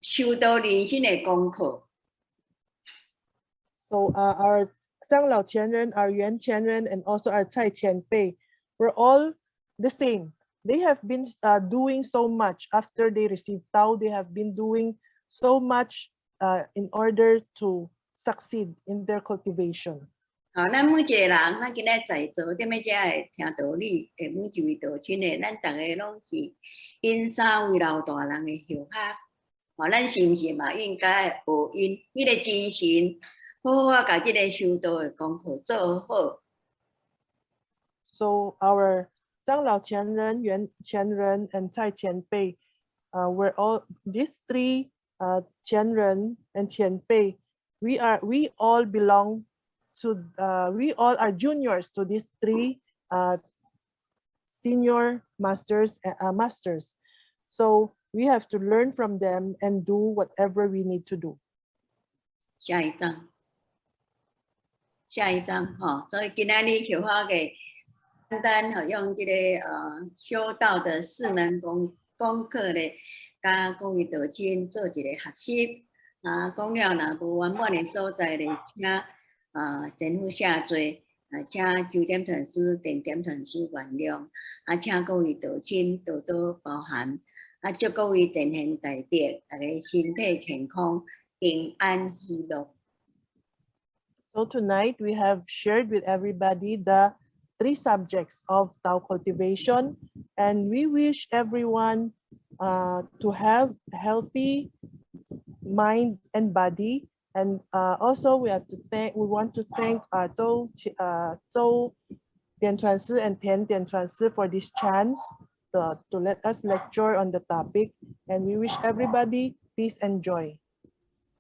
S1: 修道人生的功课。
S2: So our Changlao Chenren, our Yuan Chenren, and also our Tsai Qianpei were all the same. They have been doing so much after they received Tao. They have been doing so much in order to succeed in their cultivation.
S1: 咱每一个人，咱今日在座踮咧遮会听道理，会每一位道亲的，咱逐个拢是因三位老大人的后学。咱是毋是嘛应该学因迄个精神，好好甲即个修道的功课做好。
S2: So our Changlao Chenren, Yuan Chenren, and Tsai Qianpei were all these three Chenren and Qianpei. We all belong to we all are juniors to these three senior masters. So we have to learn from them and do whatever we need to do.
S1: 下一章，所以今仔日小花嘅简单用这个修道的4门功课咧，甲各位道亲做一个学习。讲了若无圆满的所在咧，请前夫下罪，请9点传师、10点传师原谅，请各位道亲多多包涵，祝各位前贤大德，大家身体健康、平安喜乐。
S2: So tonight we have shared with everybody the 3 subjects of Tao cultivation, and we wish everyone to have healthy mind and body. And also we want to thank Zhou Dianchuan Si and Tian Dianchuan Si for this chance to let us lecture on the topic. And we wish everybody peace and joy.